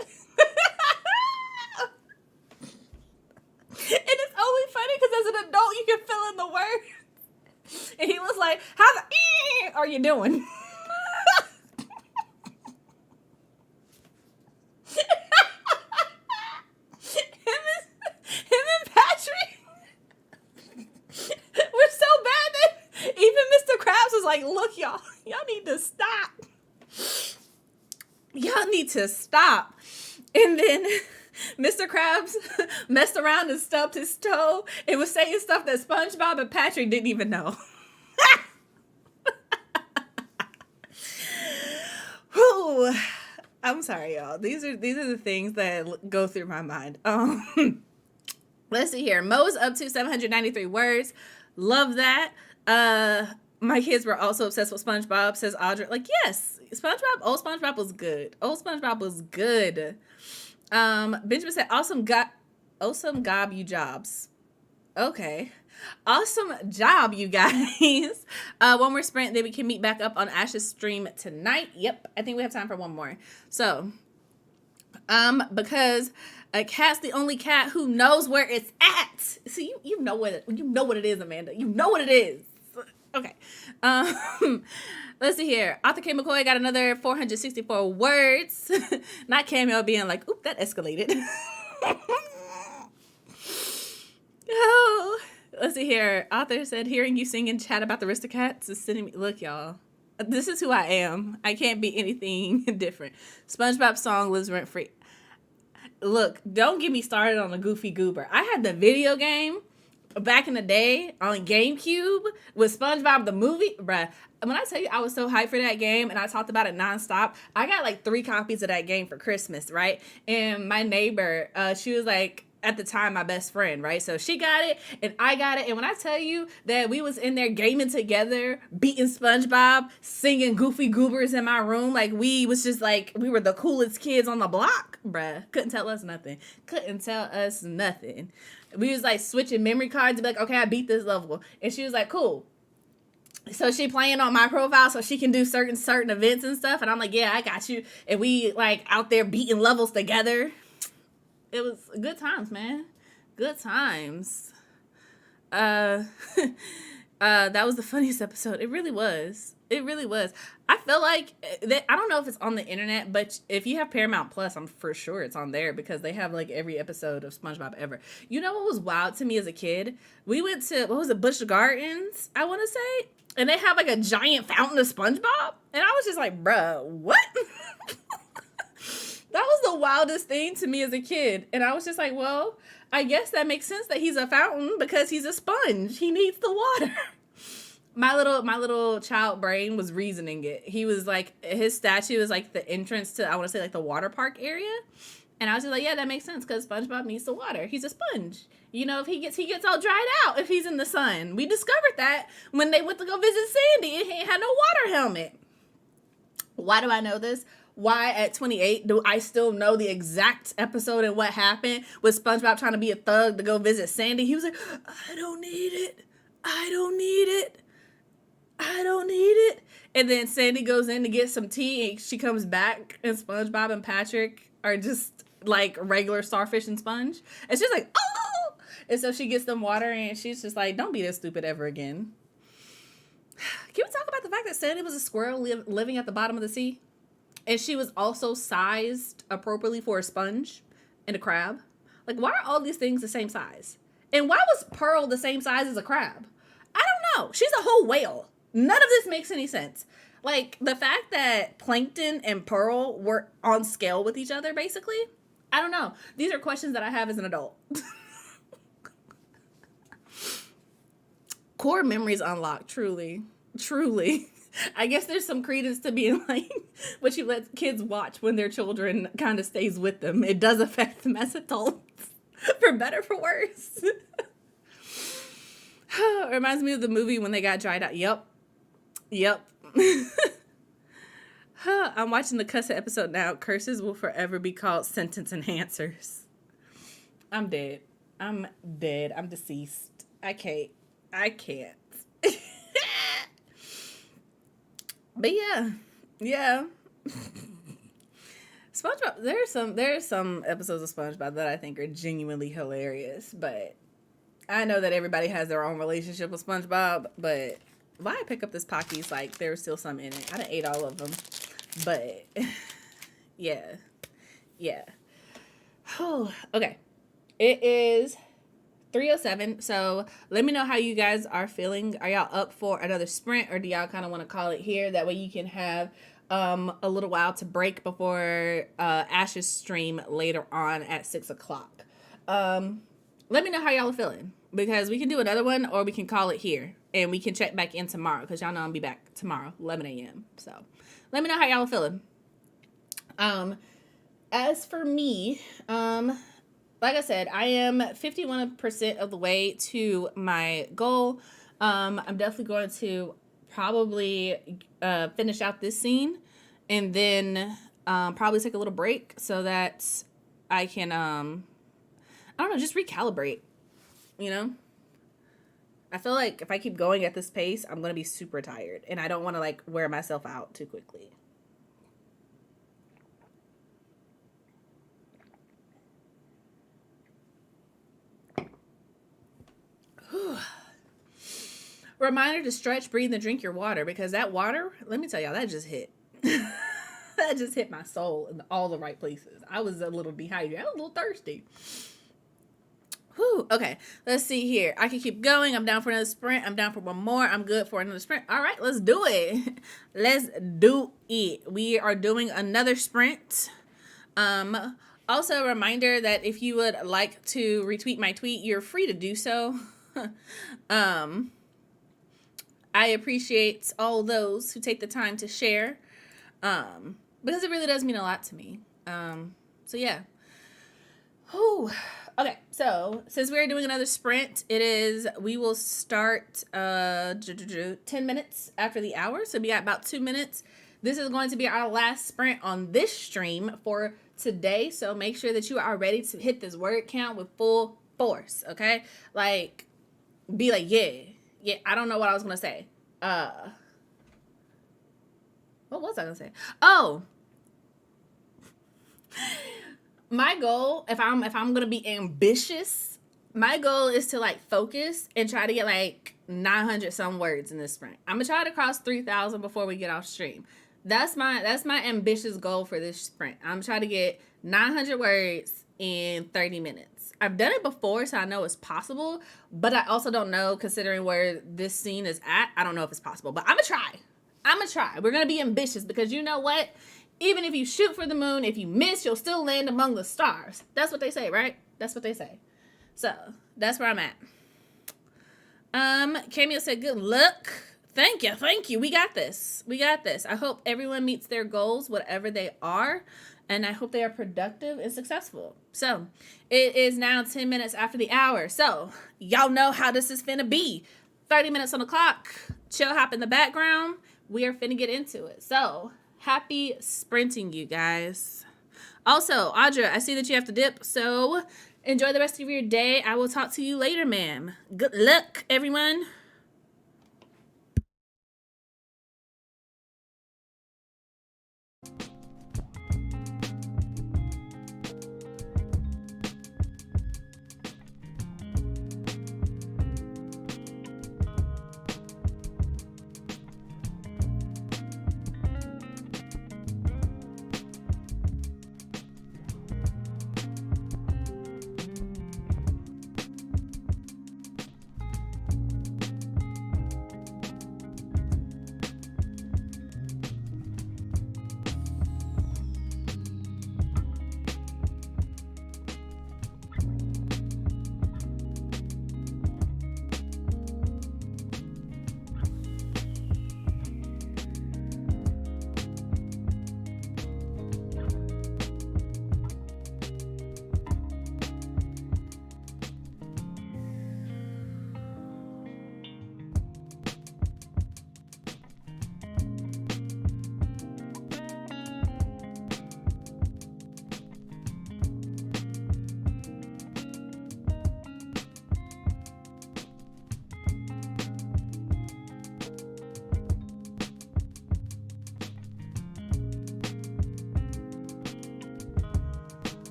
And it's only funny because as an adult you can fill in the words. And he was like, "How the are you doing?" him and Patrick were so bad that even Mr. Krabs was like, "Look, y'all need to stop. Y'all need to stop." And then Mr. Krabs messed around and stubbed his toe and was saying stuff that SpongeBob and Patrick didn't even know. Whew. I'm sorry, y'all. These are the things that go through my mind. Let's see here. Mo's up to 793 words. Love that. My kids were also obsessed with SpongeBob, says Audra. Like, yes, old SpongeBob was good. Old SpongeBob was good. Benjamin said, awesome gob, you jobs. Okay. Awesome job, you guys. One more sprint, then we can meet back up on Ash's stream tonight. Yep, I think we have time for one more. So, because a cat's the only cat who knows where it's at. See, you know what it is, Amanda. You know what it is. Okay. Let's see here. Arthur K. McCoy got another 464 words. Not Cameo being like, "Oop, that escalated." Oh, let's see here. Author said, "Hearing you sing and chat about the Aristocats is sending me." Look, y'all. This is who I am. I can't be anything different. SpongeBob song lives rent free. Look, don't get me started on the Goofy Goober. I had the video game back in the day on GameCube with SpongeBob the movie. Bruh, when I tell you I was so hyped for that game and I talked about it nonstop, I got like 3 copies of that game for Christmas, right? And my neighbor, she was like, at the time, my best friend, right? So she got it and I got it. And when I tell you that we was in there gaming together, beating SpongeBob, singing Goofy Goobers in my room, like we was just like, we were the coolest kids on the block, bruh. Couldn't tell us nothing. We was like switching memory cards to be like, okay, I beat this level. And she was like, cool. So she playing on my profile so she can do certain events and stuff. And I'm like, yeah, I got you. And we like out there beating levels together. It was good times, man. Good times. That was the funniest episode. It really was. It really was. I feel like I don't know if it's on the internet, but if you have Paramount Plus, I'm for sure it's on there because they have like every episode of SpongeBob ever. You know what was wild to me as a kid? We went to, what was it, Busch Gardens, I want to say, and they have like a giant fountain of SpongeBob, and I was just like, bruh, what? That was the wildest thing to me as a kid. And I was just like, well, I guess that makes sense that he's a fountain because he's a sponge. He needs the water. My little child brain was reasoning it. He was like, his statue is like the entrance to, I want to say like the water park area. And I was just like, yeah, that makes sense because SpongeBob needs the water. He's a sponge. You know, if he gets all dried out if he's in the sun. We discovered that when they went to go visit Sandy and he had no water helmet. Why do I know this? Why at 28 do I still know the exact episode and what happened with SpongeBob trying to be a thug to go visit Sandy? He was like, I don't need it. I don't need it. I don't need it. And then Sandy goes in to get some tea and she comes back and SpongeBob and Patrick are just like regular starfish and sponge. And she's like, oh! And so she gets them water and she's just like, don't be this stupid ever again. Can we talk about the fact that Sandy was a squirrel living at the bottom of the sea? And she was also sized appropriately for a sponge and a crab. Like, why are all these things the same size? And why was Pearl the same size as a crab? I don't know. She's a whole whale. None of this makes any sense. Like, the fact that Plankton and Pearl were on scale with each other, basically, I don't know. These are questions that I have as an adult. Core memories unlocked, truly. Truly. I guess there's some credence to being like what you let kids watch when their children kind of stays with them. It does affect them as adults, for better, for worse. It reminds me of the movie when they got dried out. Yep. I'm watching the cuss episode now. Curses will forever be called sentence enhancers. I'm dead. I'm deceased. I can't. But yeah. SpongeBob. There's some episodes of SpongeBob that I think are genuinely hilarious, but I know that everybody has their own relationship with SpongeBob. But why I pick up this Pockies, like there was still some in it. I done ate all of them, but yeah. Okay, it is 3:07. So let me know how you guys are feeling. Are y'all up for another sprint, or do y'all kind of want to call it here? That way you can have a little while to break before Ash's stream later on at 6 o'clock. Let me know how y'all are feeling, because we can do another one, or we can call it here and we can check back in tomorrow, because y'all know I'll be back tomorrow 11 a.m. So let me know how y'all are feeling. As for me, like I said, I am 51% of the way to my goal. I'm definitely going to probably finish out this scene, and then probably take a little break so that I can, I don't know, just recalibrate, you know? I feel like if I keep going at this pace, I'm going to be super tired, and I don't want to like wear myself out too quickly. Reminder to stretch, breathe, and drink your water, because that water, let me tell y'all, that just hit. That just hit my soul in all the right places. I was a little dehydrated. I was a little thirsty. Whew. Okay, let's see here. I can keep going. I'm down for another sprint. I'm down for one more. I'm good for another sprint. All right, let's do it. Let's do it. We are doing another sprint. Also, a reminder that if you would like to retweet my tweet, you're free to do so. I appreciate all those who take the time to share, because it really does mean a lot to me. So yeah. Whew. Okay, so since we're doing another sprint, we will start 10 minutes after the hour. So we got about 2 minutes. This is going to be our last sprint on this stream for today. So make sure that you are ready to hit this word count with full force, okay? Like, be like, yeah, I don't know what I was going to say. What was I going to say? Oh, my goal, if I'm going to be ambitious, my goal is to like focus and try to get like 900 some words in this sprint. I'm going to try to cross 3,000 before we get off stream. That's my ambitious goal for this sprint. I'm trying to get 900 words in 30 minutes. I've done it before, so I know it's possible, but I also don't know, considering where this scene is at, I don't know if it's possible, but I'm gonna try. We're gonna be ambitious, because you know what? Even if you shoot for the moon, if you miss, you'll still land among the stars. That's what they say, right? That's what they say. So that's where I'm at. Cameo said, good luck. Thank you. We got this. I hope everyone meets their goals, whatever they are. And I hope they are productive and successful. So, it is now 10 minutes after the hour. So, y'all know how this is finna be. 30 minutes on the clock. Chill hop in the background. We are finna get into it. So, happy sprinting, you guys. Also, Audra, I see that you have to dip. So, enjoy the rest of your day. I will talk to you later, ma'am. Good luck, everyone.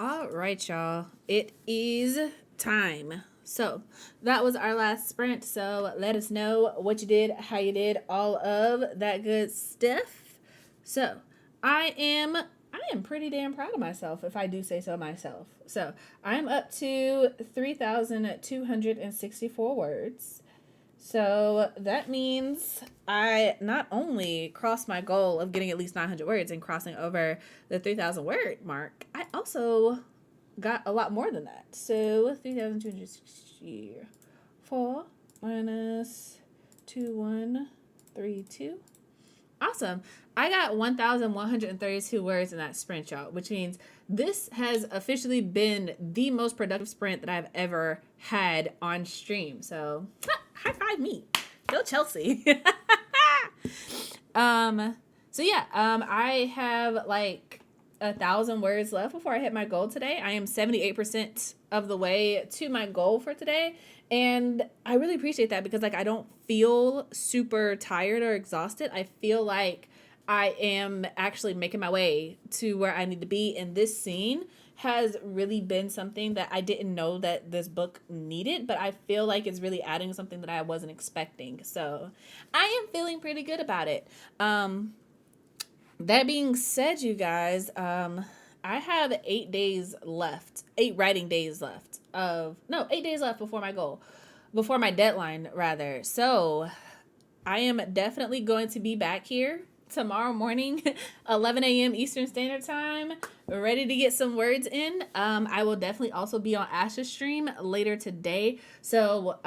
All right, y'all. It is time. So that was our last sprint. So let us know what you did, how you did, all of that good stuff. So I am pretty damn proud of myself, if I do say so myself. So I'm up to 3,264 words. So that means I not only crossed my goal of getting at least 900 words and crossing over the 3,000 word mark, I also got a lot more than that. So 3,264 minus 2132. Awesome. I got 1,132 words in that sprint, y'all, which means this has officially been the most productive sprint that I've ever had on stream. So high five me. Go Chelsea. So yeah, I have like 1,000 words left before I hit my goal today. I am 78% of the way to my goal for today. And I really appreciate that because like I don't feel super tired or exhausted. I feel like I am actually making my way to where I need to be. And this scene has really been something that I didn't know that this book needed, but I feel like it's really adding something that I wasn't expecting. So I am feeling pretty good about it. That being said, you guys, I have 8 days left, 8 writing days left 8 days left before my goal, before my deadline rather. So I am definitely going to be back here tomorrow morning, 11 a.m. Eastern Standard Time, ready to get some words in. I will definitely also be on Ash's stream later today. So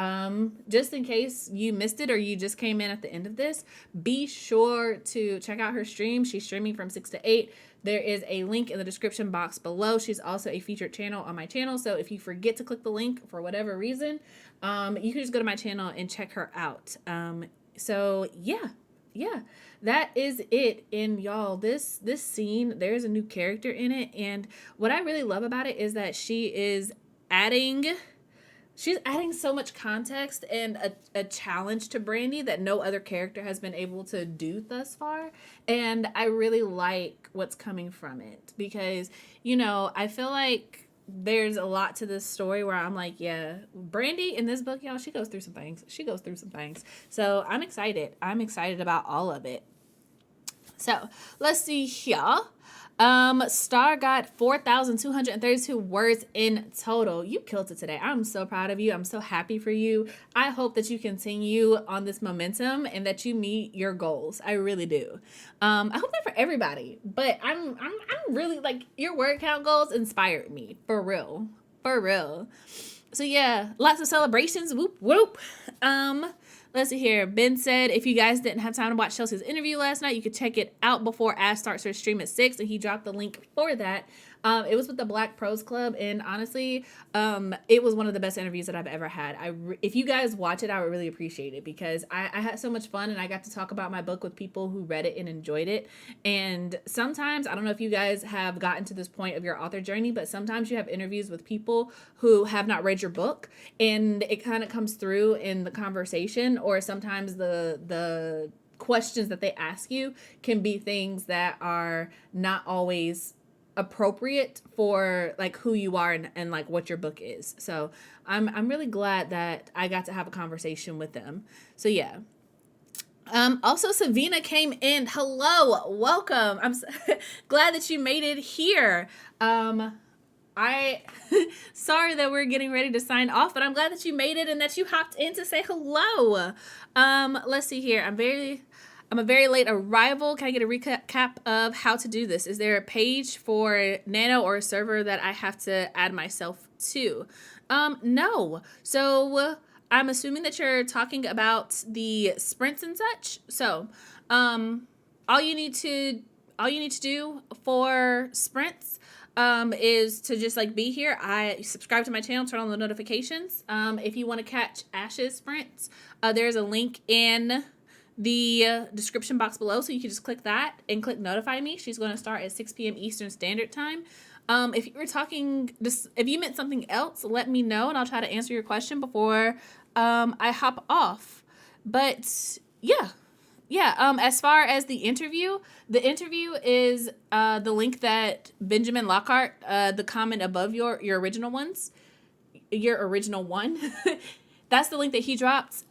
just in case you missed it or you just came in at the end of this, be sure to check out her stream. She's streaming from 6 to 8. There is a link in the description box below. She's also a featured channel on my channel. So if you forget to click the link for whatever reason, you can just go to my channel and check her out. So yeah, that is it. And y'all, this scene, there's a new character in it, and what I really love about it is that she's adding so much context and a challenge to Brandy that no other character has been able to do thus far. And I really like what's coming from it because, you know, I feel like there's a lot to this story where I'm like, yeah, Brandy in this book, y'all, she goes through some things. So I'm excited about all of it. So let's see here. Star got 4,232 words in total. You killed it today. I'm so proud of you. I'm so happy for you. I hope that you continue on this momentum and that you meet your goals. I really do. I hope that for everybody, but I'm really like your word count goals inspired me for real. So yeah, lots of celebrations. Whoop, whoop. Let's see here. Ben said, if you guys didn't have time to watch Chelsea's interview last night, you could check it out before Ash starts her stream at 6, and he dropped the link for that. It was with the Black Pros Club, and honestly, it was one of the best interviews that I've ever had. If you guys watch it, I would really appreciate it because I had so much fun, and I got to talk about my book with people who read it and enjoyed it. And sometimes, I don't know if you guys have gotten to this point of your author journey, but sometimes you have interviews with people who have not read your book, and it kind of comes through in the conversation, or sometimes the questions that they ask you can be things that are not always appropriate for like who you are and like what your book is. So I'm really glad that I got to have a conversation with them. So yeah. Also Savina came in. Hello, welcome. I'm glad that you made it here. I sorry that we're getting ready to sign off, but I'm glad that you made it and that you hopped in to say hello. Let's see here. I'm a very late arrival. Can I get a recap of how to do this? Is there a page for Nano or a server that I have to add myself to? No. So I'm assuming that you're talking about the sprints and such. So all you need to do for sprints is to just like be here. I subscribe to my channel, turn on the notifications. If you want to catch Ash's sprints, there's a link in the description box below, so you can just click that and click notify me. She's going to start at 6 p.m. Eastern Standard Time. If you were talking, if you meant something else, let me know and I'll try to answer your question before I hop off. But yeah, Yeah. As far as the interview is the link that Benjamin Lockhart, the comment above your original ones, your original one. That's the link that he dropped.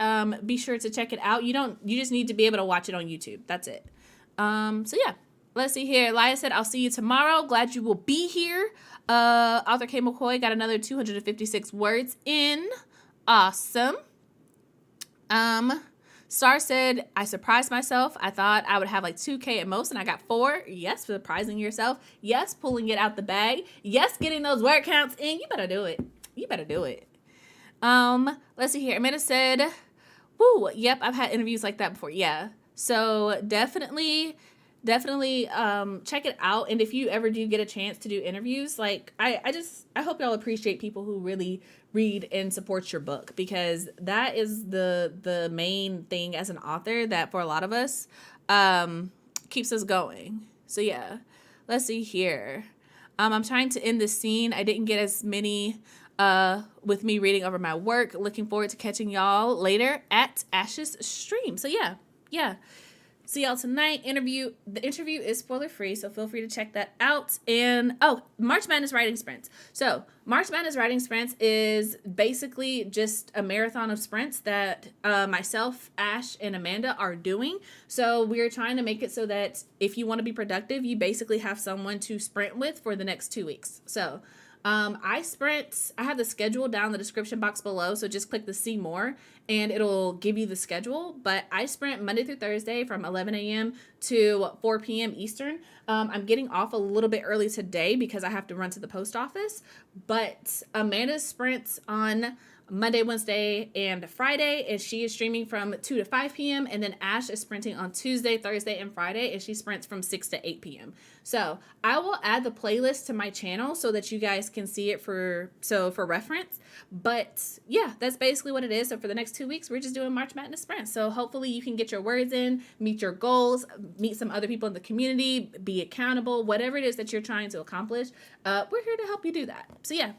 Be sure to check it out. You just need to be able to watch it on YouTube. That's it. So yeah. Let's see here. Elias said, I'll see you tomorrow. Glad you will be here. Arthur K. McCoy got another 256 words in. Awesome. Star said, I surprised myself. I thought I would have like 2K at most, and I got 4. Yes, surprising yourself. Yes, pulling it out the bag. Yes, getting those word counts in. You better do it. You better do it. Let's see here. Amanda said, woo, yep, I've had interviews like that before. Yeah. So definitely check it out. And if you ever do get a chance to do interviews, like I hope y'all appreciate people who really read and support your book, because that is the main thing as an author that for a lot of us keeps us going. So yeah, let's see here. I'm trying to end this scene. I didn't get as many with me reading over my work. Looking forward to catching y'all later at Ash's stream. So yeah. See y'all tonight. The interview is spoiler free, so feel free to check that out. And March Madness writing sprints. So March Madness writing sprints is basically just a marathon of sprints that myself, Ash, and Amanda are doing. So we're trying to make it so that if you want to be productive, you basically have someone to sprint with for the next 2 weeks. So I have the schedule down in the description box below, so just click the see more and it'll give you the schedule. But I sprint Monday through Thursday from 11 a.m. to 4 p.m. Eastern. I'm getting off a little bit early today because I have to run to the post office, but Amanda sprints on Monday, Wednesday, and Friday, and she is streaming from 2 to 5 p.m. And then Ash is sprinting on Tuesday, Thursday, and Friday, and she sprints from 6 to 8 p.m. So I will add the playlist to my channel so that you guys can see it for reference. But yeah, that's basically what it is. So for the next 2 weeks, we're just doing March Madness sprints. So hopefully you can get your words in, meet your goals, meet some other people in the community, be accountable, whatever it is that you're trying to accomplish. We're here to help you do that. So yeah,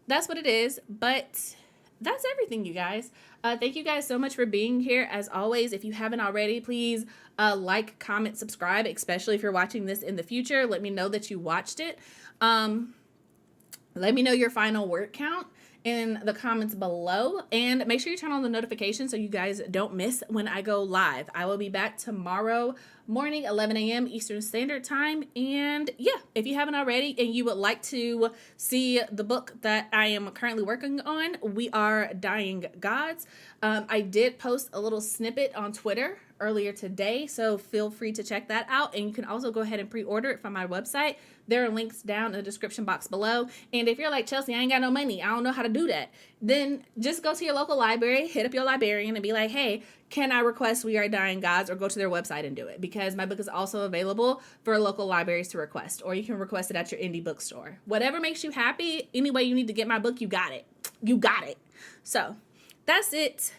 that's what it is. But that's everything, you guys. Thank you guys so much for being here. As always, if you haven't already, please like, comment, subscribe, especially if you're watching this in the future. Let me know that you watched it. Let me know your final word count in the comments below, and make sure you turn on the notifications so you guys don't miss when I go live. I will be back tomorrow morning, 11 a.m. Eastern Standard Time. And yeah, if you haven't already and you would like to see the book that I am currently working on, We Are Dying Gods. I did post a little snippet on Twitter earlier today, so feel free to check that out. And you can also go ahead and pre-order it from my website. There are links down in the description box below. And if you're like, Chelsea, I ain't got no money, I don't know how to do that, then just go to your local library, hit up your librarian and be like, hey, can I request We Are Dying Gods, or go to their website and do it, because my book is also available for local libraries to request, or you can request it at your indie bookstore. Whatever makes you happy, any way you need to get my book, you got it. You got it. So that's it.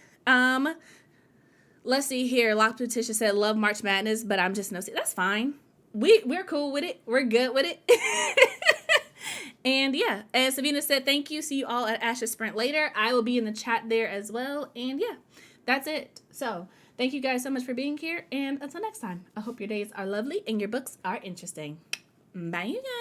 Let's see here. Lock Petition said, love March Madness, but I'm just no. That's fine. We're cool with it. We're good with it. And yeah, as Sabina said, thank you. See you all at Ash's Sprint later. I will be in the chat there as well. And yeah, that's it. So thank you guys so much for being here. And until next time, I hope your days are lovely and your books are interesting. Bye, you guys.